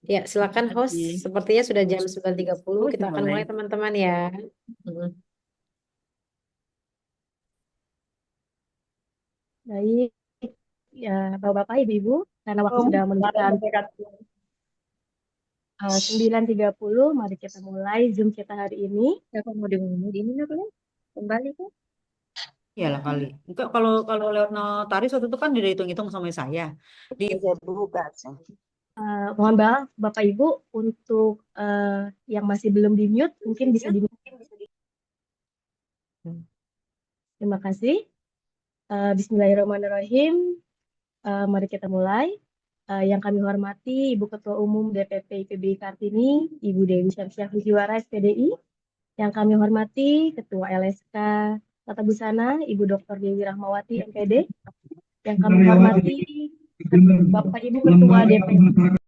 Ya, silakan host. Lagi. Sepertinya sudah jam 9.30. Oh, Kita udah akan mulai. mulai teman-teman ya. Mm. Baik, ya Bapak-Bapak, Ibu-Ibu, karena waktu Om, sudah salam menunjukkan wabarakatuh. 9.30, mari kita mulai Zoom kita hari ini. Siapa mau dimulai ini apa ya? Kembali kan? Iyalah kali. Enggak, kalau lewat notaris waktu itu kan udah hitung-hitung sama saya. Di Saya buka. Mohon maaf, Bapak Ibu, untuk yang masih belum di-mute, mungkin bisa di-mute. Terima kasih. Bismillahirrahmanirrahim. Mari kita mulai. Yang kami hormati Ibu Ketua Umum DPP IPB Kartini, Ibu Dewi Syamsiah Fujiwara, SPDI. Yang kami hormati Ketua LSK Tata Busana, Ibu Dr. Dewi Rahmawati, MPD. Yang kami hormati Bapak Ibu Ketua DPP.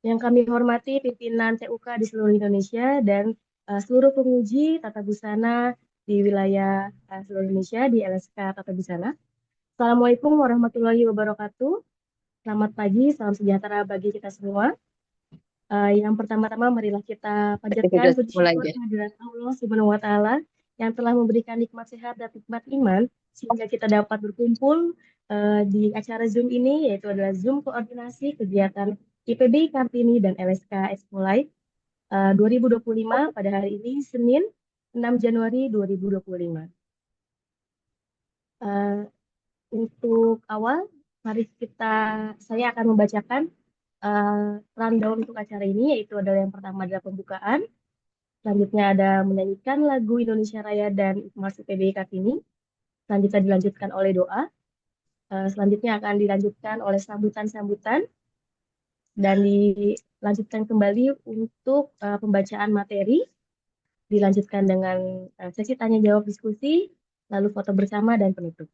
Yang kami hormati pimpinan TUK di seluruh Indonesia dan seluruh penguji tata busana di wilayah seluruh Indonesia di LSK Tata Busana. Assalamualaikum warahmatullahi wabarakatuh. Selamat pagi, salam sejahtera bagi kita semua. Yang pertama-tama marilah kita panjatkan puji Mulai syukur aja. kehadirat Allah Subhanahu wa taala yang telah memberikan nikmat sehat dan nikmat iman sehingga kita dapat berkumpul di acara Zoom ini, yaitu adalah Zoom koordinasi kegiatan IPB Kartini dan LSK Expo Live 2025 pada hari ini Senin 6 Januari 2025. Untuk awal, mari saya akan membacakan rundown untuk acara ini, yaitu adalah yang pertama adalah pembukaan, selanjutnya ada menyanyikan lagu Indonesia Raya dan Ikmas IPB Kartini, selanjutnya dilanjutkan oleh doa, selanjutnya akan dilanjutkan oleh sambutan-sambutan, dan dilanjutkan kembali untuk pembacaan materi, dilanjutkan dengan sesi tanya jawab diskusi, lalu foto bersama dan penutup.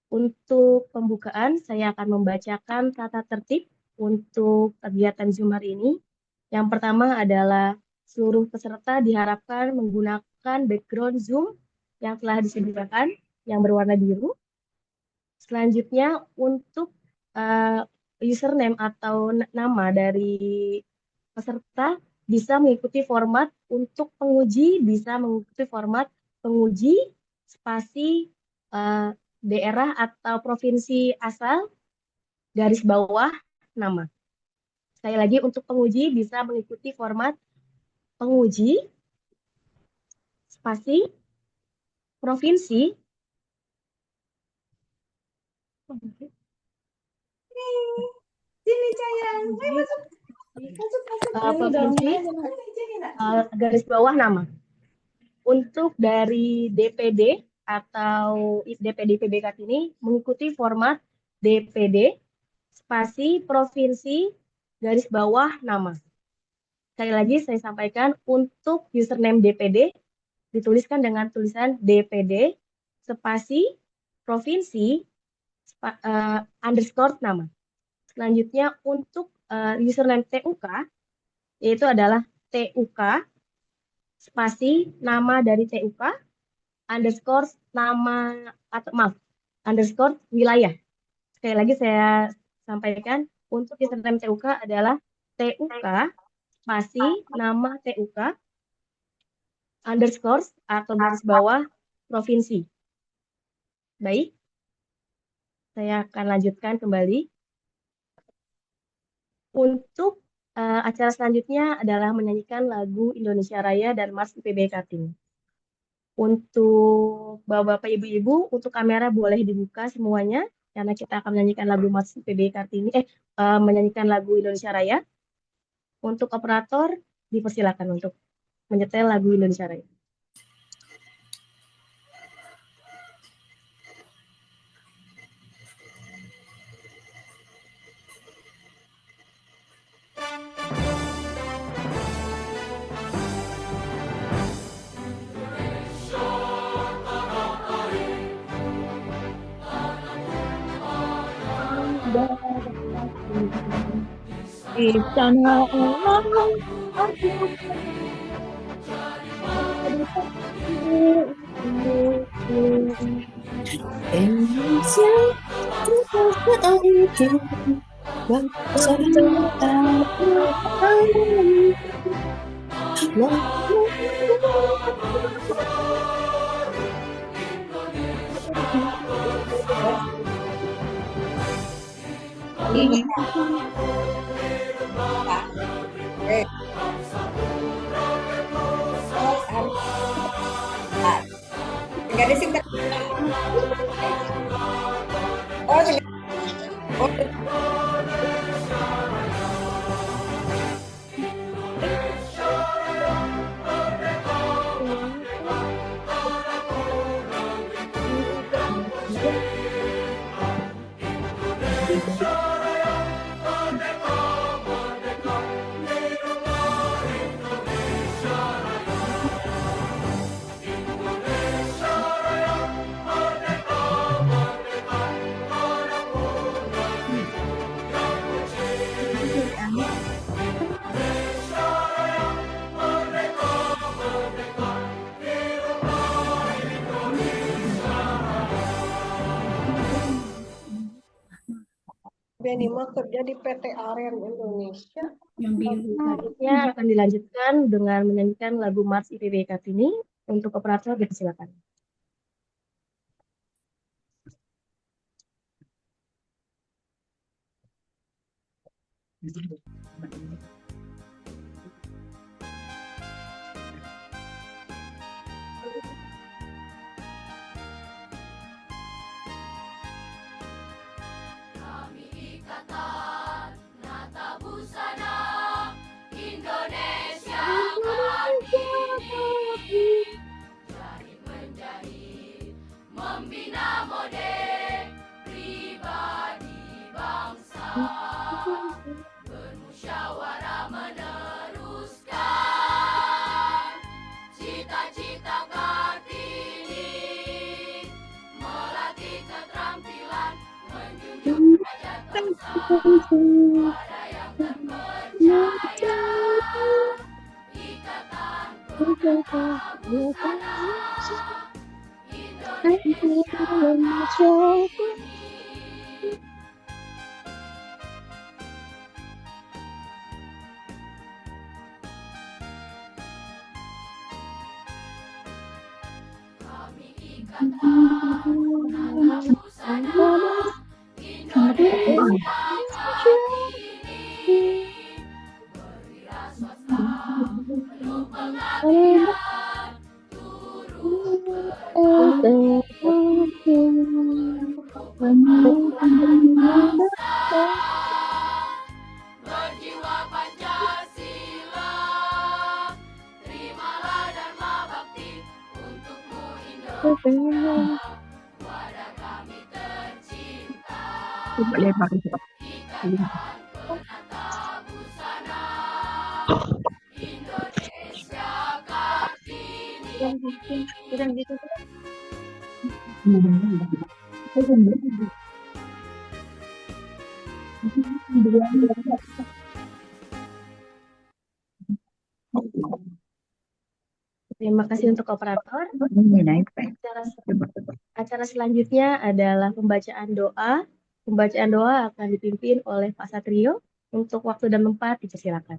Untuk pembukaan, saya akan membacakan tata tertib untuk kegiatan Zoom hari ini. Yang pertama adalah seluruh peserta diharapkan menggunakan background Zoom yang telah disediakan yang berwarna biru. Selanjutnya untuk username atau nama dari peserta bisa mengikuti format untuk penguji, bisa mengikuti format penguji spasi daerah atau provinsi asal garis bawah nama. Sekali lagi untuk penguji bisa mengikuti format penguji spasi provinsi Sini sayang. provinsi garis bawah nama. Untuk dari DPD atau DPD PB Kartini mengikuti format DPD spasi provinsi garis bawah nama. Sekali lagi saya sampaikan untuk username DPD dituliskan dengan tulisan DPD spasi provinsi underscore nama. Selanjutnya untuk username TUK yaitu adalah TUK spasi nama dari TUK underscore nama atau maaf underscore wilayah. Sekali lagi saya sampaikan untuk username TUK adalah TUK spasi nama TUK underscore atau garis bawah provinsi. Baik, saya akan lanjutkan kembali. Untuk acara selanjutnya adalah menyanyikan lagu Indonesia Raya dan Mars IPB Kartini. Untuk bapak-bapak, ibu-ibu, untuk kamera boleh dibuka semuanya karena kita akan menyanyikan lagu Mars IPB Kartini, menyanyikan lagu Indonesia Raya. Untuk operator dipersilakan untuk menyetel lagu Indonesia Raya. Di sana Indonesia terdekat itu bangsa tak Ini eh, enggak disingkat. Oh, oh, Benny mah kerja di PT Aren Indonesia. Selanjutnya akan dilanjutkan dengan menyanyikan lagu Mars IPB Kartini. Untuk operator dipersilakan. Terima kasih untuk operator. Acara selanjutnya adalah pembacaan doa. Pembacaan doa akan dipimpin oleh Pak Satrio. Untuk waktu dan tempat dipersilakan.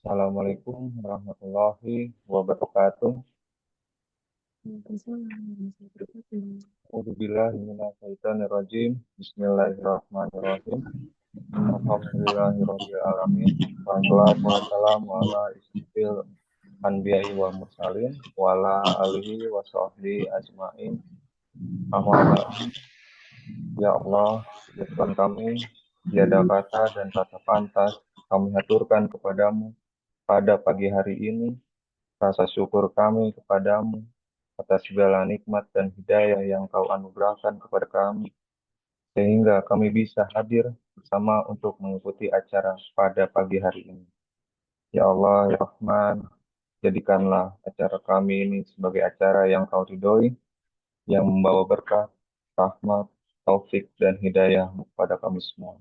Assalamualaikum warahmatullahi wabarakatuh. A'udzubillahiminasyaitonirrajim. Bismillahirrahmanirrahim. Alhamdulillahirabbil alamin. Wassalatu wassalamu ala isyrofil anbiya'i wal mursalin wa ala alihi wa sahbihi ajmain. Amma ba'du. Ya Allah, ya Tuhan kami, tiada kata dan kata pantas kami haturkan kepadamu pada pagi hari ini. Rasa syukur kami kepadamu atas segala nikmat dan hidayah yang Kau anugerahkan kepada kami, sehingga kami bisa hadir bersama untuk mengikuti acara pada pagi hari ini. Ya Allah, ya Rahman, jadikanlah acara kami ini sebagai acara yang Kau ridhoi, yang membawa berkah, rahmat, taufik, dan hidayah kepada kami semua.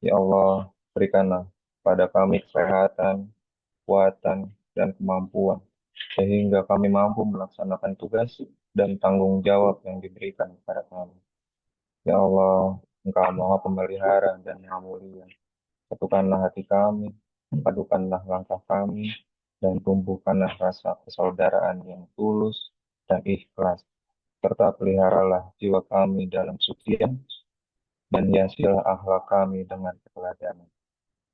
Ya Allah, Berikanlah pada kami kesehatan, kekuatan, dan kemampuan, sehingga kami mampu melaksanakan tugas dan tanggung jawab yang diberikan kepada kami. Ya Allah, Engkau Maha Pemelihara dan Maha Mulia. Satukanlah hati kami, padukanlah langkah kami, dan tumbuhkanlah rasa persaudaraan yang tulus dan ikhlas, serta peliharalah jiwa kami dalam sucian, dan hiasilah akhlak kami dengan keteladanan.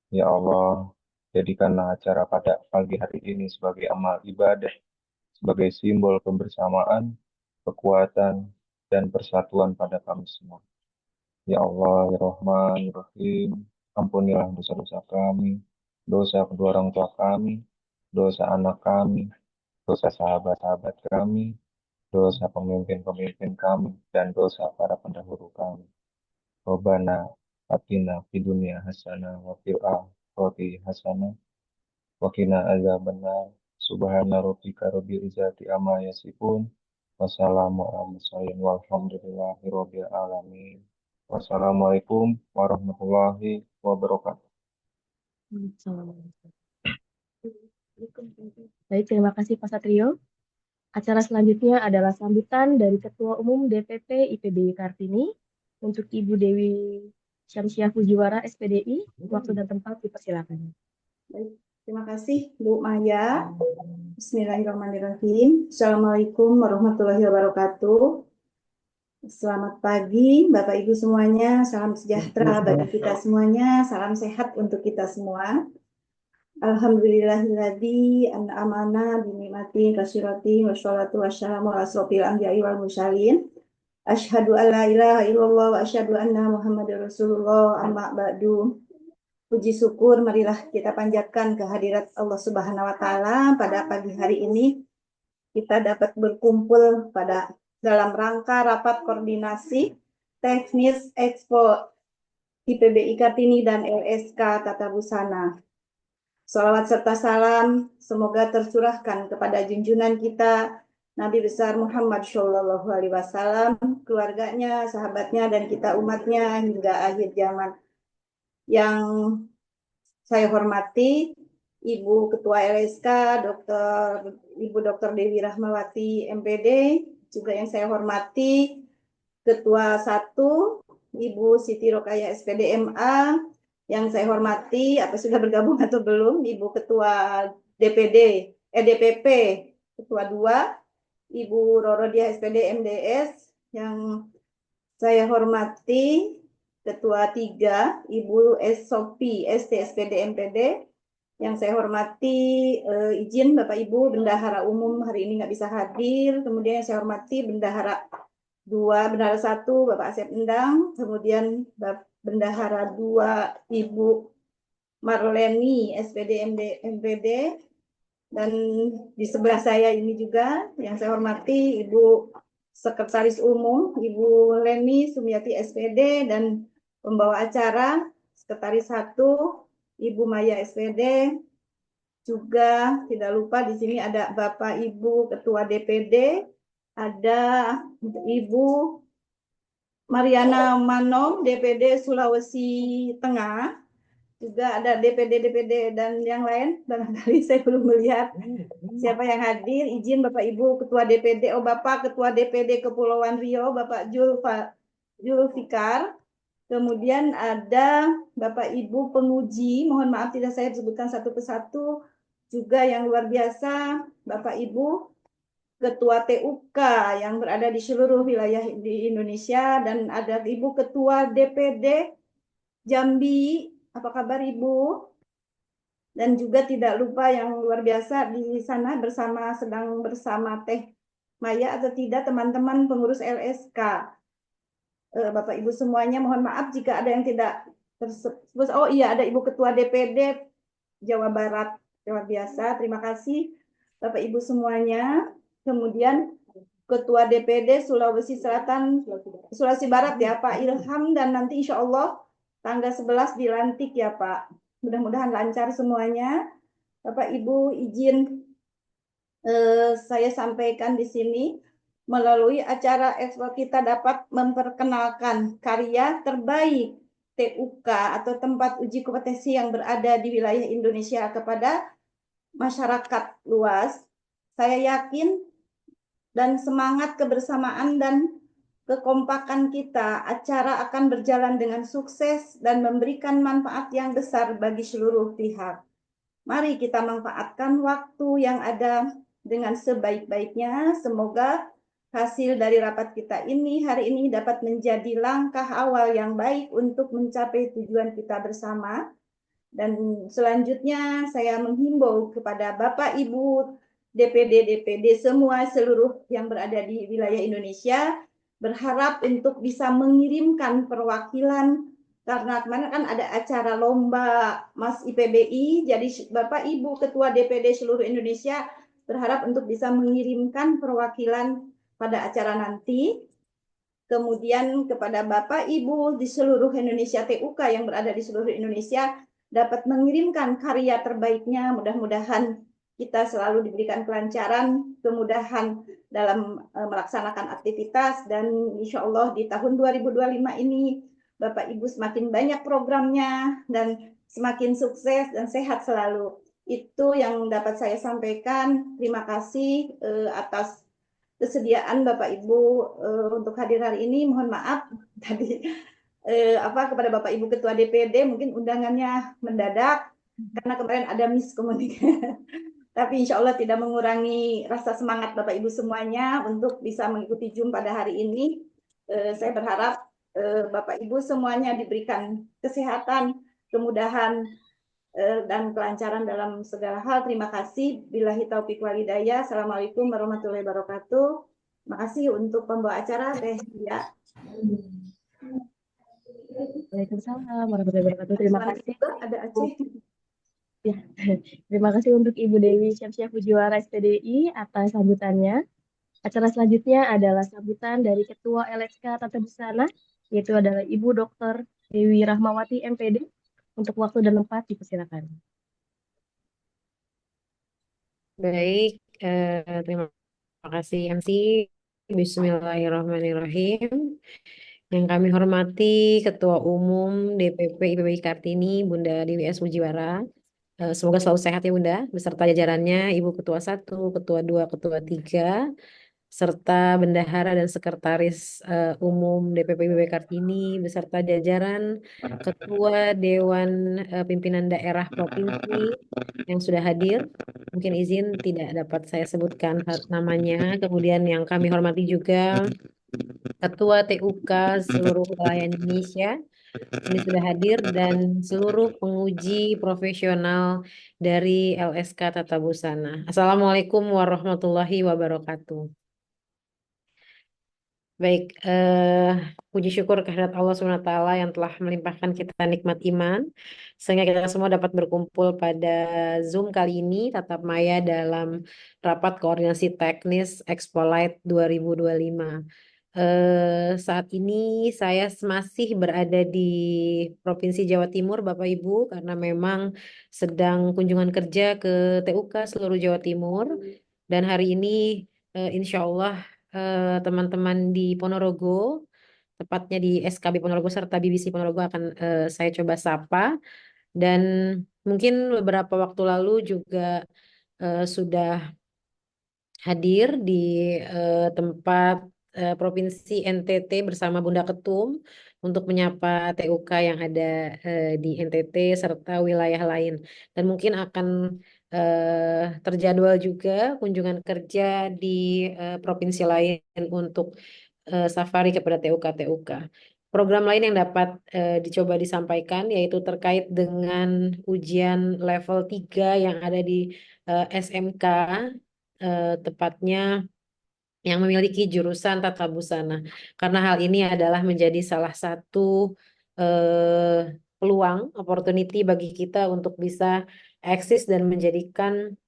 Ya Allah, jadikanlah acara pada pagi hari ini sebagai amal ibadah, sebagai simbol kebersamaan, kekuatan, dan persatuan pada kami semua. Ya Allah, ya Rahman, ya Rahim, ampunilah dosa-dosa kami, dosa kedua orang tua kami, dosa anak kami, dosa sahabat-sahabat kami, dosa pemimpin-pemimpin kami, dan dosa para pendahulu kami. Rabbana atina fid dunya hasanah wa fil akhirati hasanah wa qina adzabannar. Subhana rabbika rabbil izzati amma yasifun. Wassalamu ala mursalin walhamdulillahi rabbil alamin. Wassalamualaikum warahmatullahi wabarakatuh. Baik, terima kasih Pak Satrio. Acara selanjutnya adalah sambutan dari Ketua Umum DPP IPB Kartini untuk Ibu Dewi Syamsiah Fujiwara SPDI. Waktu dan tempat dipersilakan. Baik, terima kasih Bu Maya. Bismillahirrahmanirrahim. Assalamualaikum warahmatullahi wabarakatuh. Selamat pagi Bapak Ibu semuanya. Salam sejahtera bagi kita semuanya. Salam sehat untuk kita semua. Alhamdulillahilladzi an'amana binikmati katsiratin wassalatu wassalamu ala asrofil anbiya'i wal mursalin. Asyhadu an la ilaha illallah wa asyhadu anna Muhammadar Rasulullah amma ba'du. Puji syukur marilah kita panjatkan kehadirat Allah Subhanahu wa taala pada pagi hari ini. Kita dapat berkumpul pada dalam rangka rapat koordinasi teknis Expo IPB Kartini dan LSK Tata Busana. Salawat serta salam semoga tercurahkan kepada junjungan kita Nabi besar Muhammad Shallallahu Alaihi Wasallam, keluarganya, sahabatnya, dan kita umatnya hingga akhir zaman. Yang saya hormati Ibu Ketua LSK, Ibu Dr. Dewi Rahmawati MPD, juga yang saya hormati Ketua 1 Ibu Siti Rokaya SPD MA, yang saya hormati, apa sudah bergabung atau belum, Ibu Ketua DPP, Ketua 2, Ibu Rorodia SPD MDS, yang saya hormati Ketua 3, Ibu Sophie ST SPD MPD, yang saya hormati izin Bapak Ibu Bendahara Umum hari ini nggak bisa hadir, kemudian yang saya hormati Bendahara 1 Bapak Asep Endang, kemudian Bendahara 2 Ibu Marleni SPD MPD, dan di sebelah saya ini juga yang saya hormati Ibu Sekretaris Umum Ibu Leni Sumiati SPD, dan pembawa acara Sekretaris 1 Ibu Maya SPD. Juga tidak lupa di sini ada Bapak Ibu Ketua DPD, ada Ibu Mariana Manom DPD Sulawesi Tengah, juga ada DPD dan yang lain. Barangkali saya belum melihat siapa yang hadir. Izin Bapak Ibu Ketua DPD, Bapak Ketua DPD Kepulauan Riau, Bapak Julfikar. Kemudian ada Bapak Ibu penguji, mohon maaf tidak saya sebutkan satu persatu. Juga yang luar biasa, Bapak Ibu Ketua TUK yang berada di seluruh wilayah di Indonesia, dan ada Ibu Ketua DPD Jambi. Apa kabar Ibu? Dan juga tidak lupa yang luar biasa di sana sedang bersama Teh Maya atau tidak, teman-teman pengurus LSK. Bapak Ibu semuanya, mohon maaf jika ada yang tidak tersebut. Oh iya, ada Ibu Ketua DPD Jawa Barat, luar biasa. Terima kasih Bapak Ibu semuanya. Kemudian Ketua DPD Sulawesi Barat ya Pak Ilham, dan nanti insya Allah tanggal 11 dilantik ya Pak. Mudah-mudahan lancar semuanya. Bapak Ibu izin saya sampaikan di sini. Melalui acara Expo kita dapat memperkenalkan karya terbaik TUK atau tempat uji kompetensi yang berada di wilayah Indonesia kepada masyarakat luas. Saya yakin dan semangat kebersamaan dan kekompakan kita, acara akan berjalan dengan sukses dan memberikan manfaat yang besar bagi seluruh pihak. Mari kita manfaatkan waktu yang ada dengan sebaik-baiknya. Semoga hasil dari rapat kita ini hari ini dapat menjadi langkah awal yang baik untuk mencapai tujuan kita bersama. Dan selanjutnya saya menghimbau kepada Bapak Ibu DPD semua seluruh yang berada di wilayah Indonesia berharap untuk bisa mengirimkan perwakilan karena kemarin kan ada acara lomba Mas IPBI, jadi Bapak Ibu Ketua DPD seluruh Indonesia berharap untuk bisa mengirimkan perwakilan pada acara nanti. Kemudian kepada Bapak Ibu di seluruh Indonesia TUK yang berada di seluruh Indonesia dapat mengirimkan karya terbaiknya. Mudah-mudahan kita selalu diberikan kelancaran, kemudahan dalam melaksanakan aktivitas dan insya Allah di tahun 2025 ini Bapak Ibu semakin banyak programnya dan semakin sukses dan sehat selalu. Itu yang dapat saya sampaikan. Terima kasih atas kesediaan Bapak Ibu untuk hadir hari ini. Mohon maaf tadi kepada Bapak Ibu Ketua DPD mungkin undangannya mendadak karena kemarin ada miskomunikasi. Tapi insya Allah tidak mengurangi rasa semangat Bapak Ibu semuanya untuk bisa mengikuti Zoom pada hari ini. Saya berharap Bapak Ibu semuanya diberikan kesehatan, kemudahan, dan kelancaran dalam segala hal. Terima kasih. Billahi taufiq wal hidayah. Assalamualaikum warahmatullahi wabarakatuh. Terima kasih untuk pembawa acara Teh Dia. Waalaikumsalam warahmatullahi wabarakatuh. Terima kasih. Ada Aceh. Ya, terima kasih untuk Ibu Dewi Syamsiah Fujiwara SPDI atas sambutannya. Acara selanjutnya adalah sambutan dari Ketua LSK Tata Busana, yaitu adalah Ibu Dr. Dewi Rahmawati MPD. Untuk waktu dan tempat dipersilakan. Baik, terima kasih MC. Bismillahirrahmanirrahim. Yang kami hormati Ketua Umum DPP IPBI Kartini, Bunda Dewi S. Fujiwara. Semoga selalu sehat ya Bunda, beserta jajarannya, Ibu Ketua 1, Ketua 2, Ketua 3, serta Bendahara dan Sekretaris Umum DPP IPB Kartini, beserta jajaran Ketua Dewan Pimpinan Daerah Provinsi yang sudah hadir. Mungkin izin tidak dapat saya sebutkan namanya. Kemudian yang kami hormati juga Ketua TUK seluruh wilayah Indonesia ini sudah hadir dan seluruh penguji profesional dari LSK Tata Busana. Assalamualaikum warahmatullahi wabarakatuh. Baik, puji syukur kehadirat Allah SWT yang telah melimpahkan kita nikmat iman, sehingga kita semua dapat berkumpul pada Zoom kali ini, tatap maya dalam rapat koordinasi teknis Expo Light 2025. Saat ini saya masih berada di Provinsi Jawa Timur, Bapak Ibu, karena memang sedang kunjungan kerja ke TUK seluruh Jawa Timur, dan hari ini insya Allah teman-teman di Ponorogo, tepatnya di SKB Ponorogo serta BBC Ponorogo akan saya coba sapa. Dan mungkin beberapa waktu lalu juga sudah hadir di tempat Provinsi NTT bersama Bunda Ketum untuk menyapa TUK yang ada di NTT serta wilayah lain. Dan mungkin akan terjadwal juga kunjungan kerja di provinsi lain untuk safari kepada TUK-TUK. Program lain yang dapat dicoba disampaikan yaitu terkait dengan ujian level 3 yang ada di SMK, tepatnya yang memiliki jurusan tata busana. Karena hal ini adalah menjadi salah satu peluang, opportunity bagi kita untuk bisa eksis dan menjadikan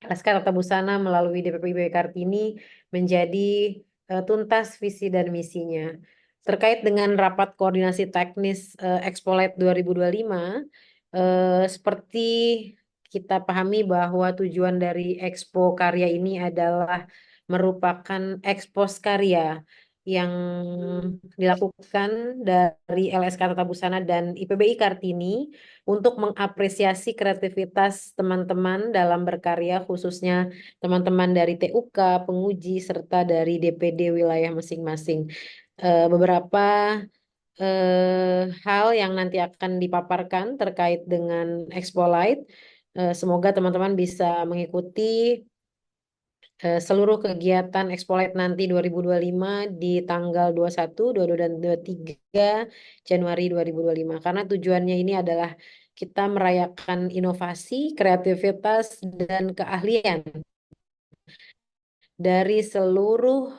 LSK Tata Busana melalui DPP IPB Kartini menjadi tuntas visi dan misinya. Terkait dengan rapat koordinasi teknis Expo Light 2025, seperti kita pahami bahwa tujuan dari Expo Karya ini adalah merupakan ekspos karya yang dilakukan dari LSK Tata Busana dan IPBI Kartini untuk mengapresiasi kreativitas teman-teman dalam berkarya, khususnya teman-teman dari TUK, penguji, serta dari DPD wilayah masing-masing. Beberapa hal yang nanti akan dipaparkan terkait dengan Expolite. Semoga teman-teman bisa mengikuti seluruh kegiatan Expolite nanti 2025 di tanggal 21, 22, dan 23 Januari 2025. Karena tujuannya ini adalah kita merayakan inovasi, kreativitas, dan keahlian dari seluruh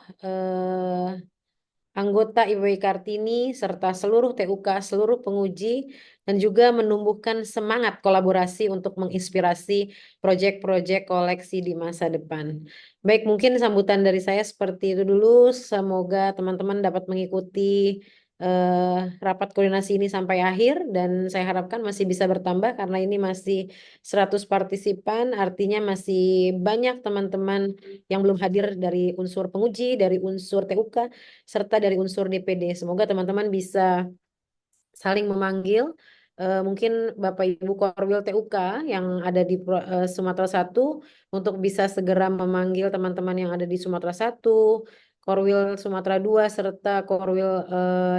anggota IPB Kartini serta seluruh TUK, seluruh penguji, dan juga menumbuhkan semangat kolaborasi untuk menginspirasi proyek-proyek koleksi di masa depan. Baik, mungkin sambutan dari saya seperti itu dulu. Semoga teman-teman dapat mengikuti rapat koordinasi ini sampai akhir, dan saya harapkan masih bisa bertambah karena ini masih 100 partisipan, artinya masih banyak teman-teman yang belum hadir dari unsur penguji, dari unsur TUK, serta dari unsur DPD. Semoga teman-teman bisa saling memanggil. Mungkin Bapak Ibu Korwil TUK yang ada di Sumatera 1 untuk bisa segera memanggil teman-teman yang ada di Sumatera 1, Korwil Sumatera 2, serta Korwil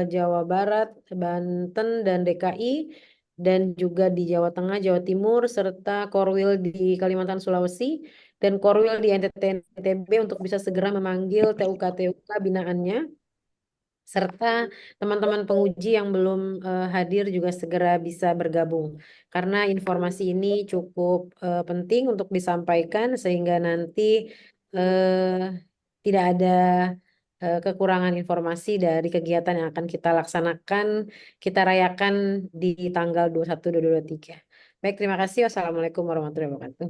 Jawa Barat, Banten, dan DKI, dan juga di Jawa Tengah, Jawa Timur, serta Korwil di Kalimantan Sulawesi, dan Korwil di NTT NTB untuk bisa segera memanggil TUK-TUK binaannya, serta teman-teman penguji yang belum hadir juga segera bisa bergabung. Karena informasi ini cukup penting untuk disampaikan sehingga nanti eh, tidak ada kekurangan informasi dari kegiatan yang akan kita laksanakan, kita rayakan di tanggal 21, 22, 23. Baik, terima kasih. Wassalamualaikum warahmatullahi wabarakatuh.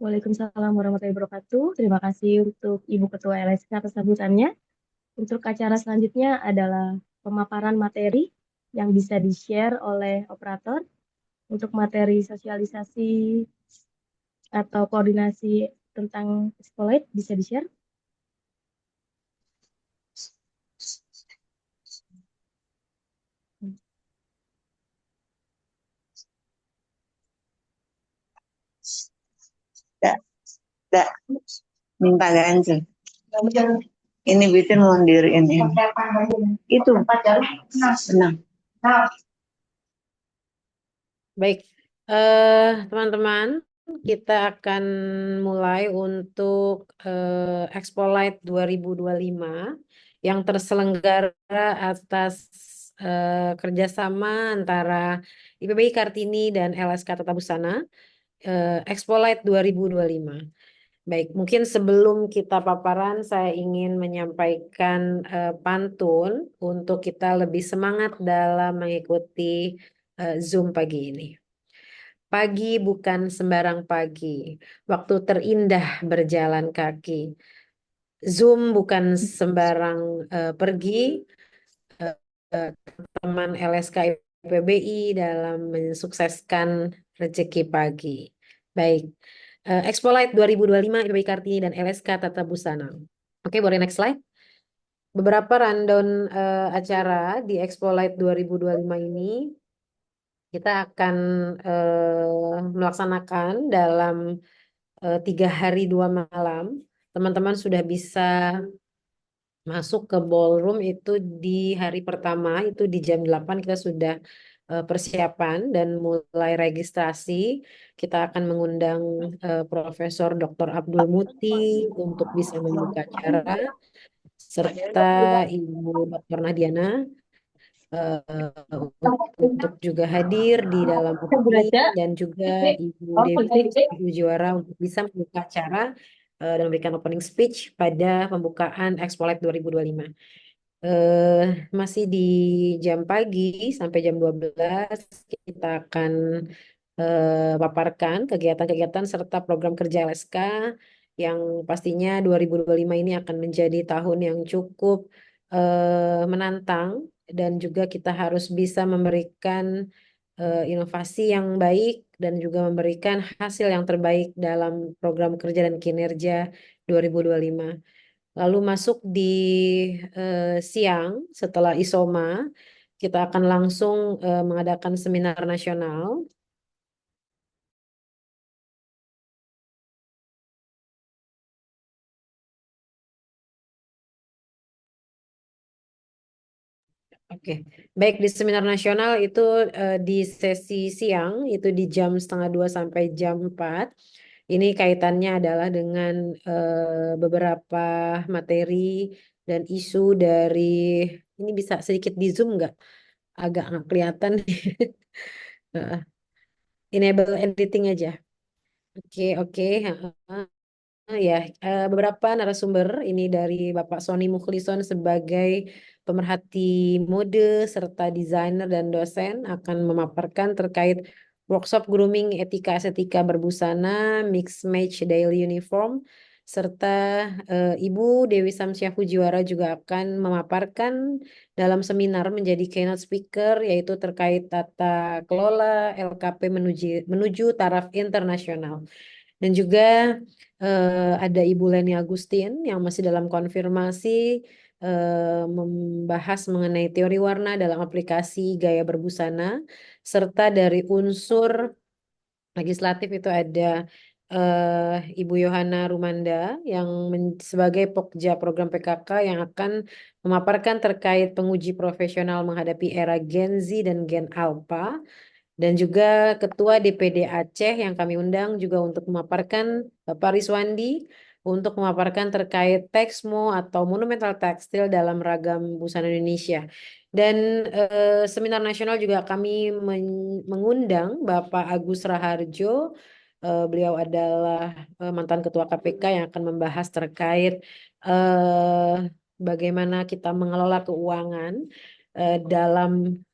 Waalaikumsalam warahmatullahi wabarakatuh. Terima kasih untuk Ibu Ketua LSK atas sambutannya. Untuk acara selanjutnya adalah pemaparan materi yang bisa di-share oleh operator. Untuk materi sosialisasi atau koordinasi tentang Expolite bisa di-share. Tidak, minta ganjil. Ini bikin mau diriin ini. Itu senang. Baik, teman-teman, kita akan mulai untuk Expolite 2025 yang terselenggara atas kerjasama antara IPBI Kartini dan LSK Tata Busana, Expolite 2025. Baik, mungkin sebelum kita paparan, saya ingin menyampaikan pantun untuk kita lebih semangat dalam mengikuti Zoom pagi ini. Pagi bukan sembarang pagi, waktu terindah berjalan kaki. Zoom bukan sembarang pergi, teman LSK IPBI dalam mensukseskan rezeki pagi. Baik, Expolite 2025 IPBI Kartini dan LSK Tata Busana. Oke, boleh next slide. Beberapa rundown acara di Expolite 2025 ini kita akan melaksanakan dalam 3 hari 2 malam. Teman-teman sudah bisa masuk ke ballroom itu di hari pertama, itu di jam 8 kita sudah persiapan dan mulai registrasi. Kita akan mengundang Profesor Dr. Abdul Muti untuk bisa membuka acara, serta Ibu Dr. Nadiana untuk juga hadir di dalam opening, dan juga Ibu Devi Ibu Juara untuk bisa membuka acara dan memberikan opening speech pada pembukaan Expolite 2025. Masih di jam pagi sampai jam 12 kita akan paparkan kegiatan-kegiatan serta program kerja LSK yang pastinya 2025 ini akan menjadi tahun yang cukup menantang, dan juga kita harus bisa memberikan inovasi yang baik dan juga memberikan hasil yang terbaik dalam program kerja dan kinerja 2025. Lalu masuk di siang setelah ISOMA, kita akan langsung mengadakan seminar nasional. Oke, baik di seminar nasional itu di sesi siang itu di jam 1:30 sampai jam 4. Ini kaitannya adalah dengan beberapa materi dan isu dari ini bisa sedikit di zoom nggak? Agak nggak kelihatan. Eh, Enable editing aja. Oke, oke. Ya, beberapa narasumber ini dari Bapak Sony Mukhlison sebagai pemerhati mode serta desainer dan dosen akan memaparkan terkait workshop grooming etika estetika berbusana mix match daily uniform serta Ibu Dewi Samsiah Fujiwara juga akan memaparkan dalam seminar menjadi keynote speaker yaitu terkait tata kelola LKP menuju taraf internasional. Dan juga ada Ibu Leni Agustin yang masih dalam konfirmasi membahas mengenai teori warna dalam aplikasi gaya berbusana, serta dari unsur legislatif itu ada Ibu Yohana Rumanda yang sebagai Pokja program PKK yang akan memaparkan terkait penguji profesional menghadapi era Gen Z dan Gen Alpha. Dan juga Ketua DPD Aceh yang kami undang juga untuk memaparkan Bapak Riswandi untuk memaparkan terkait Texmo atau monumental tekstil dalam ragam busana Indonesia. Dan seminar nasional juga kami mengundang Bapak Agus Raharjo. Beliau adalah mantan Ketua KPK yang akan membahas terkait bagaimana kita mengelola keuangan dalam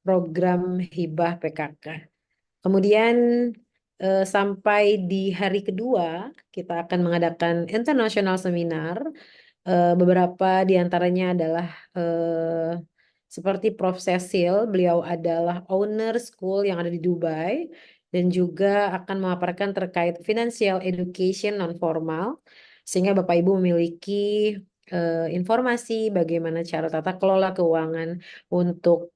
program hibah PKK. Kemudian sampai di hari kedua kita akan mengadakan international seminar. Beberapa di antaranya adalah seperti Prof. Cecil, beliau adalah owner school yang ada di Dubai dan juga akan memaparkan terkait financial education non formal sehingga Bapak Ibu memiliki informasi bagaimana cara tata kelola keuangan untuk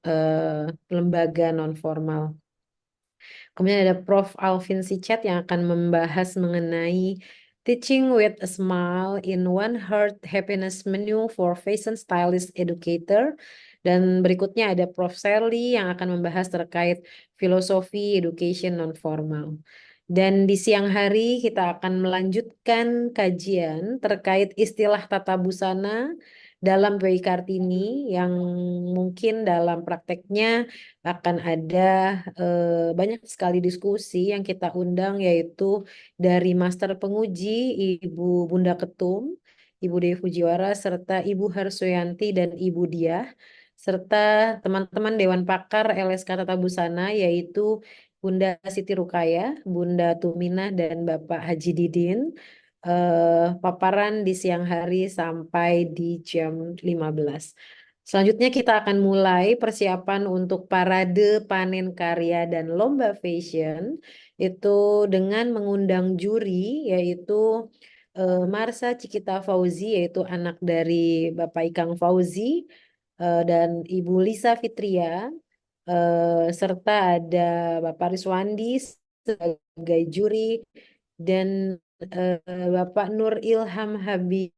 lembaga non formal. Kemudian ada Prof. Alvin Sichat yang akan membahas mengenai Teaching with a Smile in One Heart Happiness Menu for Fashion Stylist Educator. Dan berikutnya ada Prof. Serly yang akan membahas terkait filosofi education non-formal. Dan di siang hari kita akan melanjutkan kajian terkait istilah tata busana dalam PWI Kartini yang mungkin dalam prakteknya akan ada banyak sekali diskusi yang kita undang yaitu dari Master Penguji Ibu Bunda Ketum, Ibu Dewi Fujiwara, serta Ibu Harsoyanti dan Ibu Diah, serta teman-teman Dewan Pakar LSK Tata Busana yaitu Bunda Siti Rukaya, Bunda Tuminah, dan Bapak Haji Didin. Paparan di siang hari sampai di jam 15. Selanjutnya kita akan mulai persiapan untuk parade panen karya dan lomba fashion itu dengan mengundang juri yaitu Marsa Cikita Fauzi yaitu anak dari Bapak Ikang Fauzi dan Ibu Lisa Fitria serta ada Bapak Riswandi sebagai juri dan Bapak Nur Ilham Habibi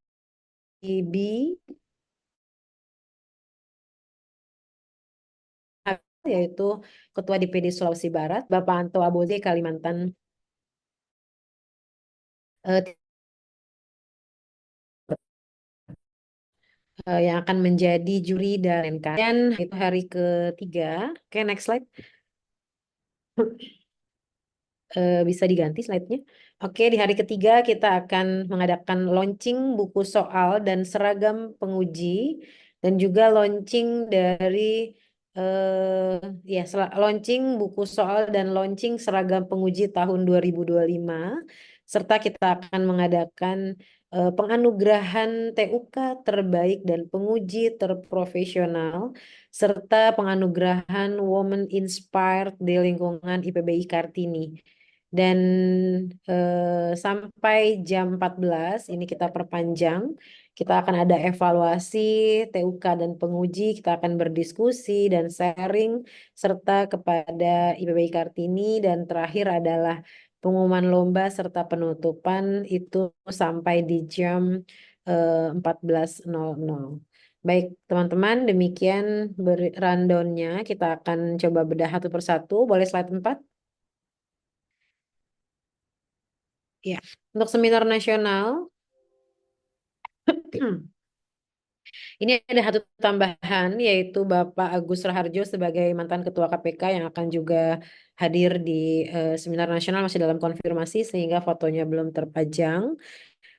yaitu Ketua DPD Sulawesi Barat, Bapak Anto Aboze Kalimantan yang akan menjadi juri dan itu hari ketiga. Oke, next slide. Bisa diganti slide-nya. Oke, di hari ketiga kita akan mengadakan launching buku soal dan seragam penguji dan juga launching dari launching buku soal dan launching seragam penguji tahun 2025 serta kita akan mengadakan penganugerahan TUK terbaik dan penguji terprofesional serta penganugerahan Women Inspired di lingkungan IPBI Kartini. Dan sampai jam 14 ini kita perpanjang. Kita akan ada evaluasi TUK dan penguji, kita akan berdiskusi dan sharing serta kepada IPBI Kartini, dan terakhir adalah pengumuman lomba serta penutupan itu sampai di jam 14.00. Baik, teman-teman, demikian rundown-nya. Kita akan coba bedah satu persatu. Boleh slide 4? Ya, untuk seminar nasional, ini ada satu tambahan, yaitu Bapak Agus Raharjo sebagai mantan Ketua KPK yang akan juga hadir di seminar nasional, masih dalam konfirmasi sehingga fotonya belum terpajang.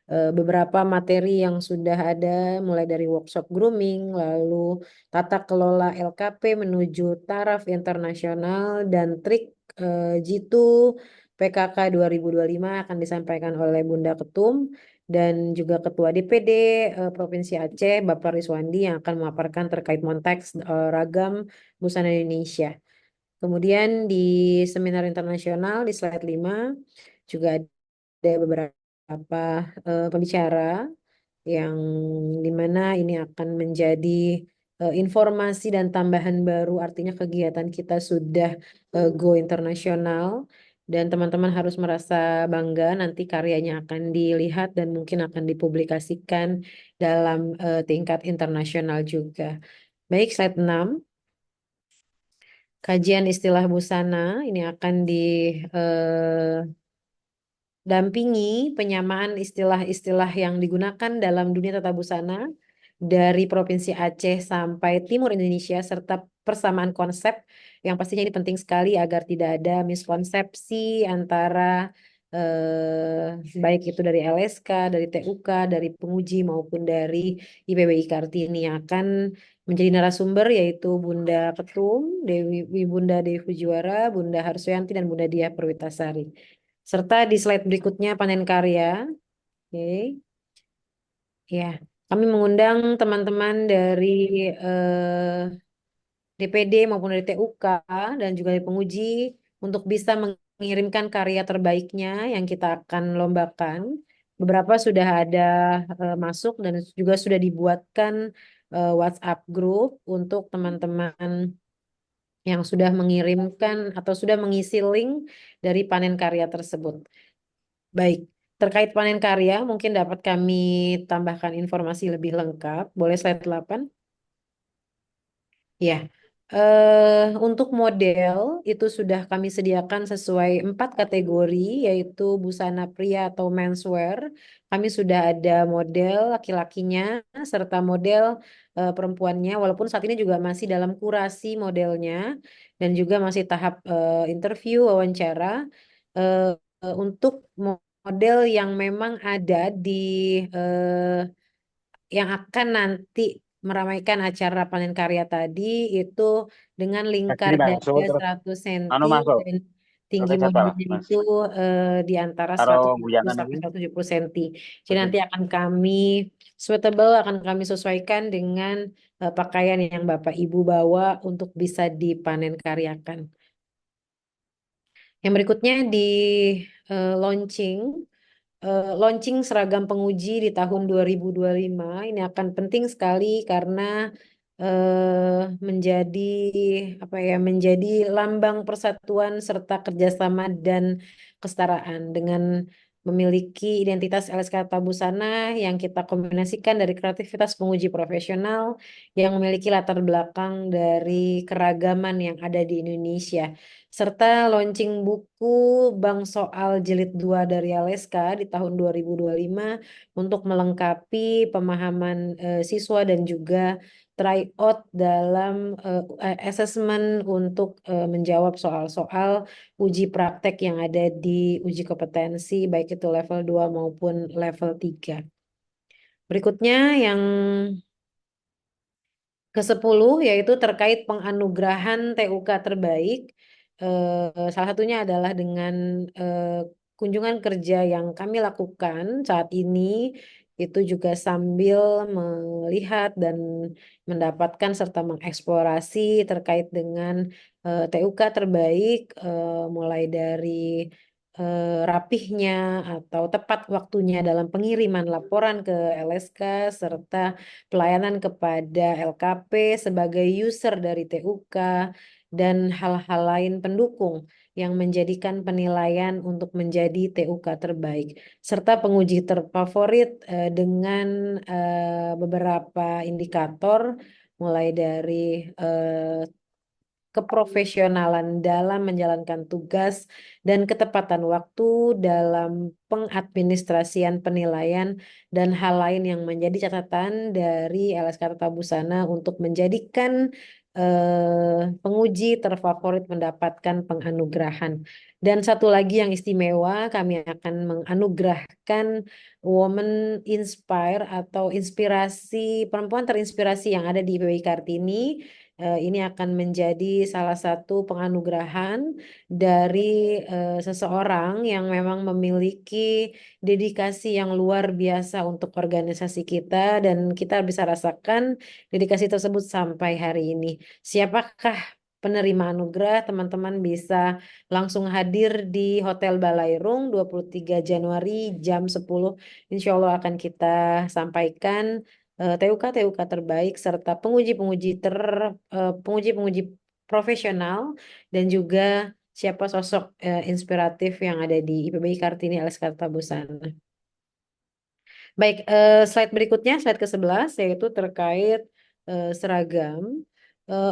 Beberapa materi yang sudah ada, mulai dari workshop grooming, lalu tata kelola LKP menuju taraf internasional, dan trik Jitu PKK 2025 akan disampaikan oleh Bunda Ketum dan juga Ketua DPD Provinsi Aceh, Bapak Riswandi, yang akan memaparkan terkait monteks ragam busana Indonesia. Kemudian di seminar internasional di slide 5 juga ada beberapa pembicara yang dimana ini akan menjadi informasi dan tambahan baru, artinya kegiatan kita sudah go internasional dan teman-teman harus merasa bangga, nanti karyanya akan dilihat dan mungkin akan dipublikasikan dalam tingkat internasional juga. Baik, slide 6. Kajian istilah busana ini akan dampingi penyamaan istilah-istilah yang digunakan dalam dunia tata busana dari Provinsi Aceh sampai Timur Indonesia, serta persamaan konsep yang pastinya ini penting sekali agar tidak ada miskonsepsi antara baik itu dari LSK, dari TUK, dari penguji maupun dari IPBI Kartini, yang akan menjadi narasumber yaitu Bunda Ketum, Bunda Dewi Fujiwara, Bunda Harsoyanti, dan Bunda Diah Perwitasari. Serta di slide berikutnya panen karya. Oke. Ya, kami mengundang teman-teman dari DPD maupun dari TUK dan juga dari penguji untuk bisa mengirimkan karya terbaiknya yang kita akan lombakan. Beberapa sudah ada masuk dan juga sudah dibuatkan WhatsApp group untuk teman-teman yang sudah mengirimkan atau sudah mengisi link dari panen karya tersebut. Baik, terkait panen karya mungkin dapat kami tambahkan informasi lebih lengkap. Boleh slide 8? Ya, untuk model itu sudah kami sediakan sesuai 4 kategori, yaitu busana pria atau menswear. Kami sudah ada model laki-lakinya serta model perempuannya, walaupun saat ini juga masih dalam kurasi modelnya dan juga masih tahap interview, wawancara. Untuk model yang memang ada di yang akan nanti meramaikan acara panen karya tadi itu dengan lingkar Jadi dada masuk terus 100 cm masuk dan tinggi terus apa modelnya Mas? itu di antara Karo 160 guyangan sampai iki 170 cm. Jadi oke. nanti akan kami akan kami sesuaikan dengan pakaian yang Bapak Ibu bawa untuk bisa dipanen karyakan. Yang berikutnya di launching. Launching seragam penguji di tahun 2025 ini akan penting sekali karena menjadi menjadi lambang persatuan serta kerjasama dan kesetaraan dengan memiliki identitas LSK Tata Busana yang kita kombinasikan dari kreativitas penguji profesional yang memiliki latar belakang dari keragaman yang ada di Indonesia, serta launching buku Bank Soal Jilid 2 dari LSK di tahun 2025 untuk melengkapi pemahaman siswa dan juga tryout dalam asesmen untuk menjawab soal-soal uji praktek yang ada di uji kompetensi baik itu level 2 maupun level 3. Berikutnya yang ke-10 yaitu terkait penganugerahan TUK terbaik. Salah satunya adalah dengan kunjungan kerja yang kami lakukan saat ini, itu juga sambil melihat dan mendapatkan serta mengeksplorasi terkait dengan TUK terbaik, mulai dari rapihnya atau tepat waktunya dalam pengiriman laporan ke LSK serta pelayanan kepada LKP sebagai user dari TUK dan hal-hal lain pendukung yang menjadikan penilaian untuk menjadi TUK terbaik serta penguji terfavorit dengan beberapa indikator mulai dari keprofesionalan dalam menjalankan tugas dan ketepatan waktu dalam pengadministrasian penilaian dan hal lain yang menjadi catatan dari LSK Tata Busana untuk menjadikan penguji terfavorit mendapatkan penganugerahan. Dan satu lagi yang istimewa, kami akan menganugerahkan Women Inspire atau inspirasi perempuan terinspirasi yang ada di IPB Kartini. Ini akan menjadi salah satu penganugerahan dari seseorang yang memang memiliki dedikasi yang luar biasa untuk organisasi kita dan kita bisa rasakan dedikasi tersebut sampai hari ini. Siapakah penerima anugerah? Teman-teman bisa langsung hadir di Hotel Balairung 23 Januari jam 10. Insya Allah akan kita sampaikan TUK terbaik serta penguji-penguji profesional dan juga siapa sosok inspiratif yang ada di IPB Kartini LSK Tata Busana. Baik, slide berikutnya, slide ke-11 yaitu terkait seragam.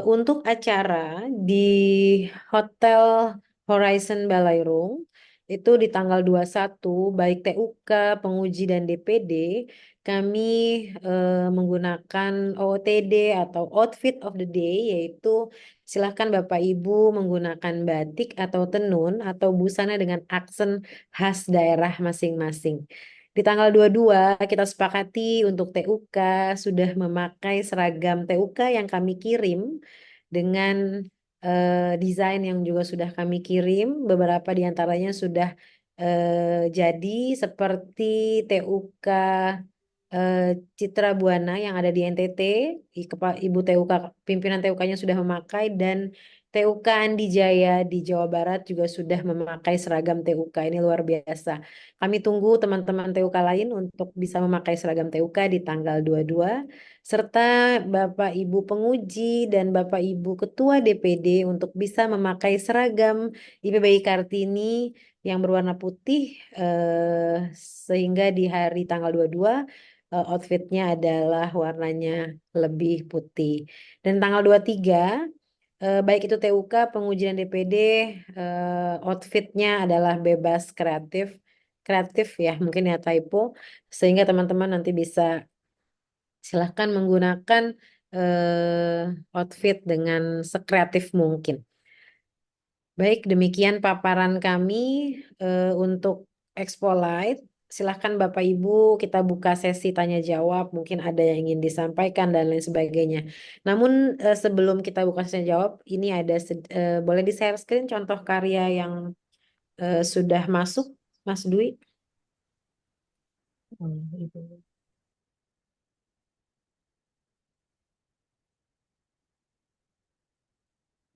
Untuk acara di Hotel Horizon Balairung itu di tanggal 21 baik TUK, penguji dan DPD kami menggunakan OOTD atau outfit of the day, yaitu silahkan Bapak Ibu menggunakan batik atau tenun atau busana dengan aksen khas daerah masing-masing. Di tanggal 22 kita sepakati untuk TUK sudah memakai seragam TUK yang kami kirim dengan desain yang juga sudah kami kirim. Beberapa di antaranya sudah jadi seperti TUK Citra Buana yang ada di NTT, Ibu TUK, pimpinan TUK-nya sudah memakai dan TUK Andi Jaya di Jawa Barat juga sudah memakai seragam TUK. Ini luar biasa. Kami tunggu teman-teman TUK lain untuk bisa memakai seragam TUK di tanggal 22 serta Bapak Ibu penguji dan Bapak Ibu Ketua DPD untuk bisa memakai seragam IPBI Kartini yang berwarna putih sehingga di hari tanggal 22 outfitnya adalah warnanya lebih putih. Dan tanggal 23 baik itu TUK, pengujian DPD, outfitnya adalah bebas kreatif. Kreatif ya, mungkin ya typo. Sehingga teman-teman nanti bisa silahkan menggunakan outfit dengan sekreatif mungkin. Baik, demikian paparan kami untuk Expolite. Silahkan Bapak Ibu kita buka sesi tanya jawab. Mungkin ada yang ingin disampaikan dan lain sebagainya. Namun sebelum kita buka sesi jawab, ini ada boleh di share screen contoh karya yang sudah masuk, Mas Dwi.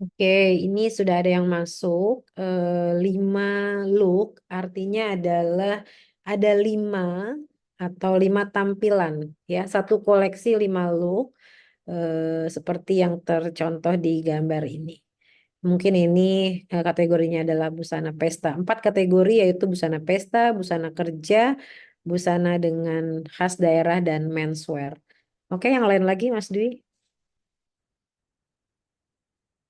Oke, ini sudah ada yang masuk 5 look, artinya adalah ada 5 atau 5 tampilan ya, satu koleksi 5 look seperti yang tercontoh di gambar ini. Mungkin ini kategorinya adalah busana pesta. 4 kategori yaitu busana pesta, busana kerja, busana dengan khas daerah dan menswear. Oke, yang lain lagi Mas Dwi?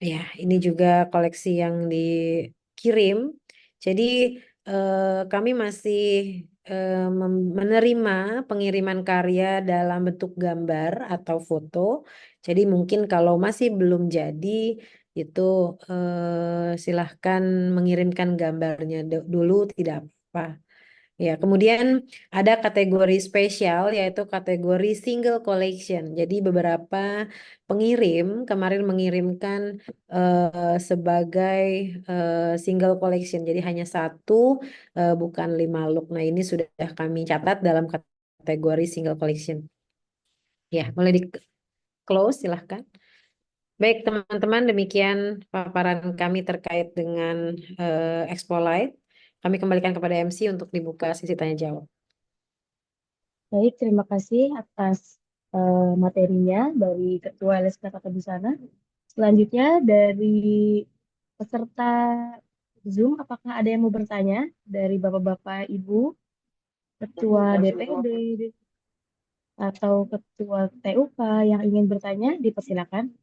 Ya, ini juga koleksi yang dikirim. Jadi kami masih menerima pengiriman karya dalam bentuk gambar atau foto. Jadi mungkin kalau masih belum jadi itu silahkan mengirimkan gambarnya dulu, tidak apa. Ya, kemudian ada kategori spesial yaitu kategori single collection. Jadi beberapa pengirim kemarin mengirimkan sebagai single collection. Jadi hanya satu, bukan 5 look. Nah, ini sudah kami catat dalam kategori single collection. Ya, boleh di close silahkan. Baik teman-teman, demikian paparan kami terkait dengan Expolite. Kami kembalikan kepada MC untuk dibuka sesi tanya jawab. Baik, terima kasih atas materinya dari Ketua LSK Kata Busana. Selanjutnya dari peserta Zoom, apakah ada yang mau bertanya dari Bapak-Bapak, Ibu, Ketua DPD atau Ketua TUK yang ingin bertanya, dipersilakan.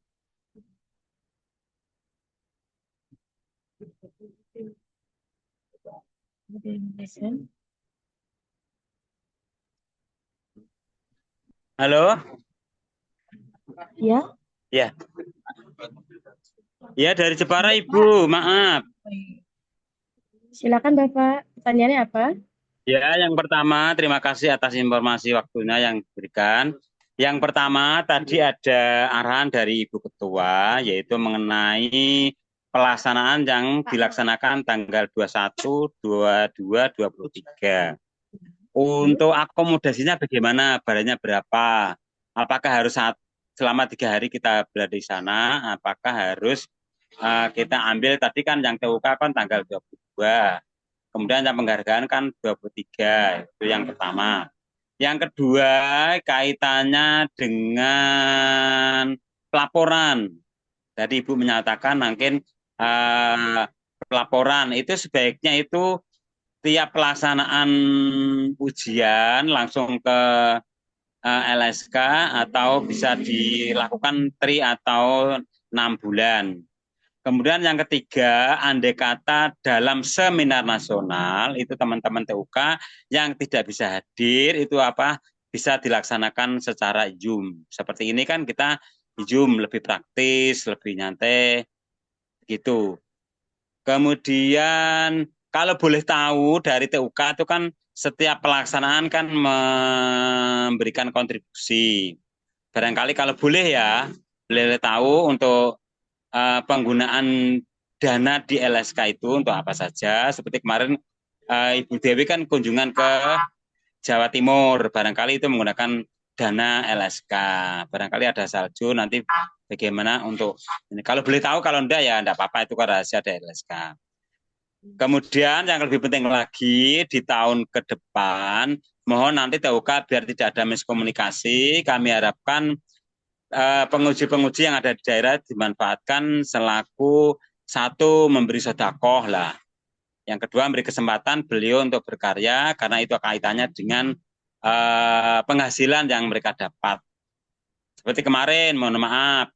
Halo, Ya, ya, ya dari Jepara Ibu, maaf. silakan Bapak. Pertanyaannya apa? Ya, yang pertama terima kasih atas informasi waktunya yang diberikan. Yang pertama tadi ada arahan dari Ibu Ketua, yaitu mengenai pelaksanaan yang dilaksanakan tanggal 21, 22, 23. Untuk akomodasinya bagaimana? Barangnya berapa? Apakah harus selama 3 hari kita berada di sana? Apakah harus kita ambil tadi kan yang TUK kan tanggal 22. Kemudian yang penghargaan kan 23. Itu yang pertama. Yang kedua kaitannya dengan pelaporan. Tadi Ibu menyatakan mungkin pelaporan itu sebaiknya itu tiap pelaksanaan ujian langsung ke LSK atau bisa dilakukan 3 atau 6 bulan. Kemudian yang ketiga, andai kata dalam seminar nasional itu teman-teman TUK yang tidak bisa hadir itu apa bisa dilaksanakan secara Zoom. Seperti ini kan kita Zoom lebih praktis, lebih nyantai gitu. Kemudian kalau boleh tahu dari TUK itu kan setiap pelaksanaan kan memberikan kontribusi. Barangkali kalau boleh ya, boleh tahu untuk penggunaan dana di LSK itu untuk apa saja. Seperti kemarin Ibu Dewi kan kunjungan ke Jawa Timur, barangkali itu menggunakan dana LSK. Barangkali ada salju nanti bagaimana untuk ini. Kalau boleh tahu, kalau enggak ya enggak apa-apa, itu kan rahasia dari LSK. Kemudian yang lebih penting lagi di tahun ke depan, mohon nanti TUK biar tidak ada miskomunikasi, kami harapkan penguji-penguji yang ada di daerah dimanfaatkan selaku satu memberi sedekah lah. Yang kedua memberi kesempatan beliau untuk berkarya karena itu kaitannya dengan penghasilan yang mereka dapat. Seperti kemarin, mohon maaf,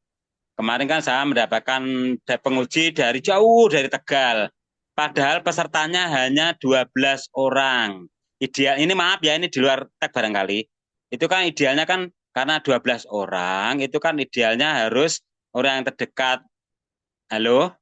kemarin kan saya mendapatkan penguji dari jauh dari Tegal. Padahal pesertanya hanya 12 orang. Ideal ini maaf ya, ini di luar tag barangkali. Itu kan idealnya kan karena 12 orang, itu kan idealnya harus orang yang terdekat. Halo?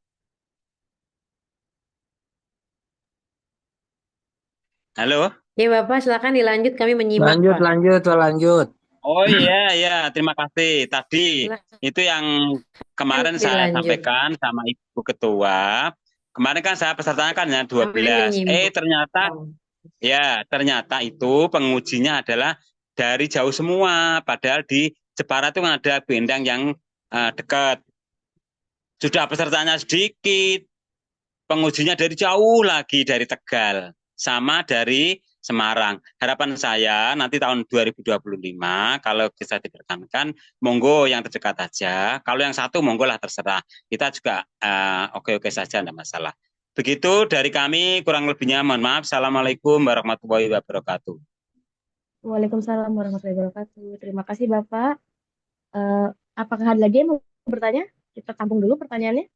Halo? Ya Bapak, silakan dilanjut, kami menyimak Pak. Lanjut. Oh iya, terima kasih. Tadi itu yang kemarin saya Dilanjut. sampaikan sama Ibu Ketua. Kemarin kan saya pesertanya kan hanya 12. menyimak. Ternyata itu pengujinya adalah dari jauh semua. Padahal di Jepara itu kan ada bendang yang dekat. Sudah pesertanya sedikit. Pengujinya dari jauh lagi, dari Tegal. Sama dari Semarang. Harapan saya nanti tahun 2025 kalau bisa dipertahankan, monggo yang terdekat aja. Kalau yang satu monggo lah terserah. Kita juga oke-oke saja, tidak masalah. Begitu dari kami, kurang lebihnya mohon maaf. Assalamualaikum warahmatullahi wabarakatuh. Waalaikumsalam warahmatullahi wabarakatuh. Terima kasih Bapak. Apakah ada lagi yang mau bertanya? Kita tampung dulu pertanyaannya.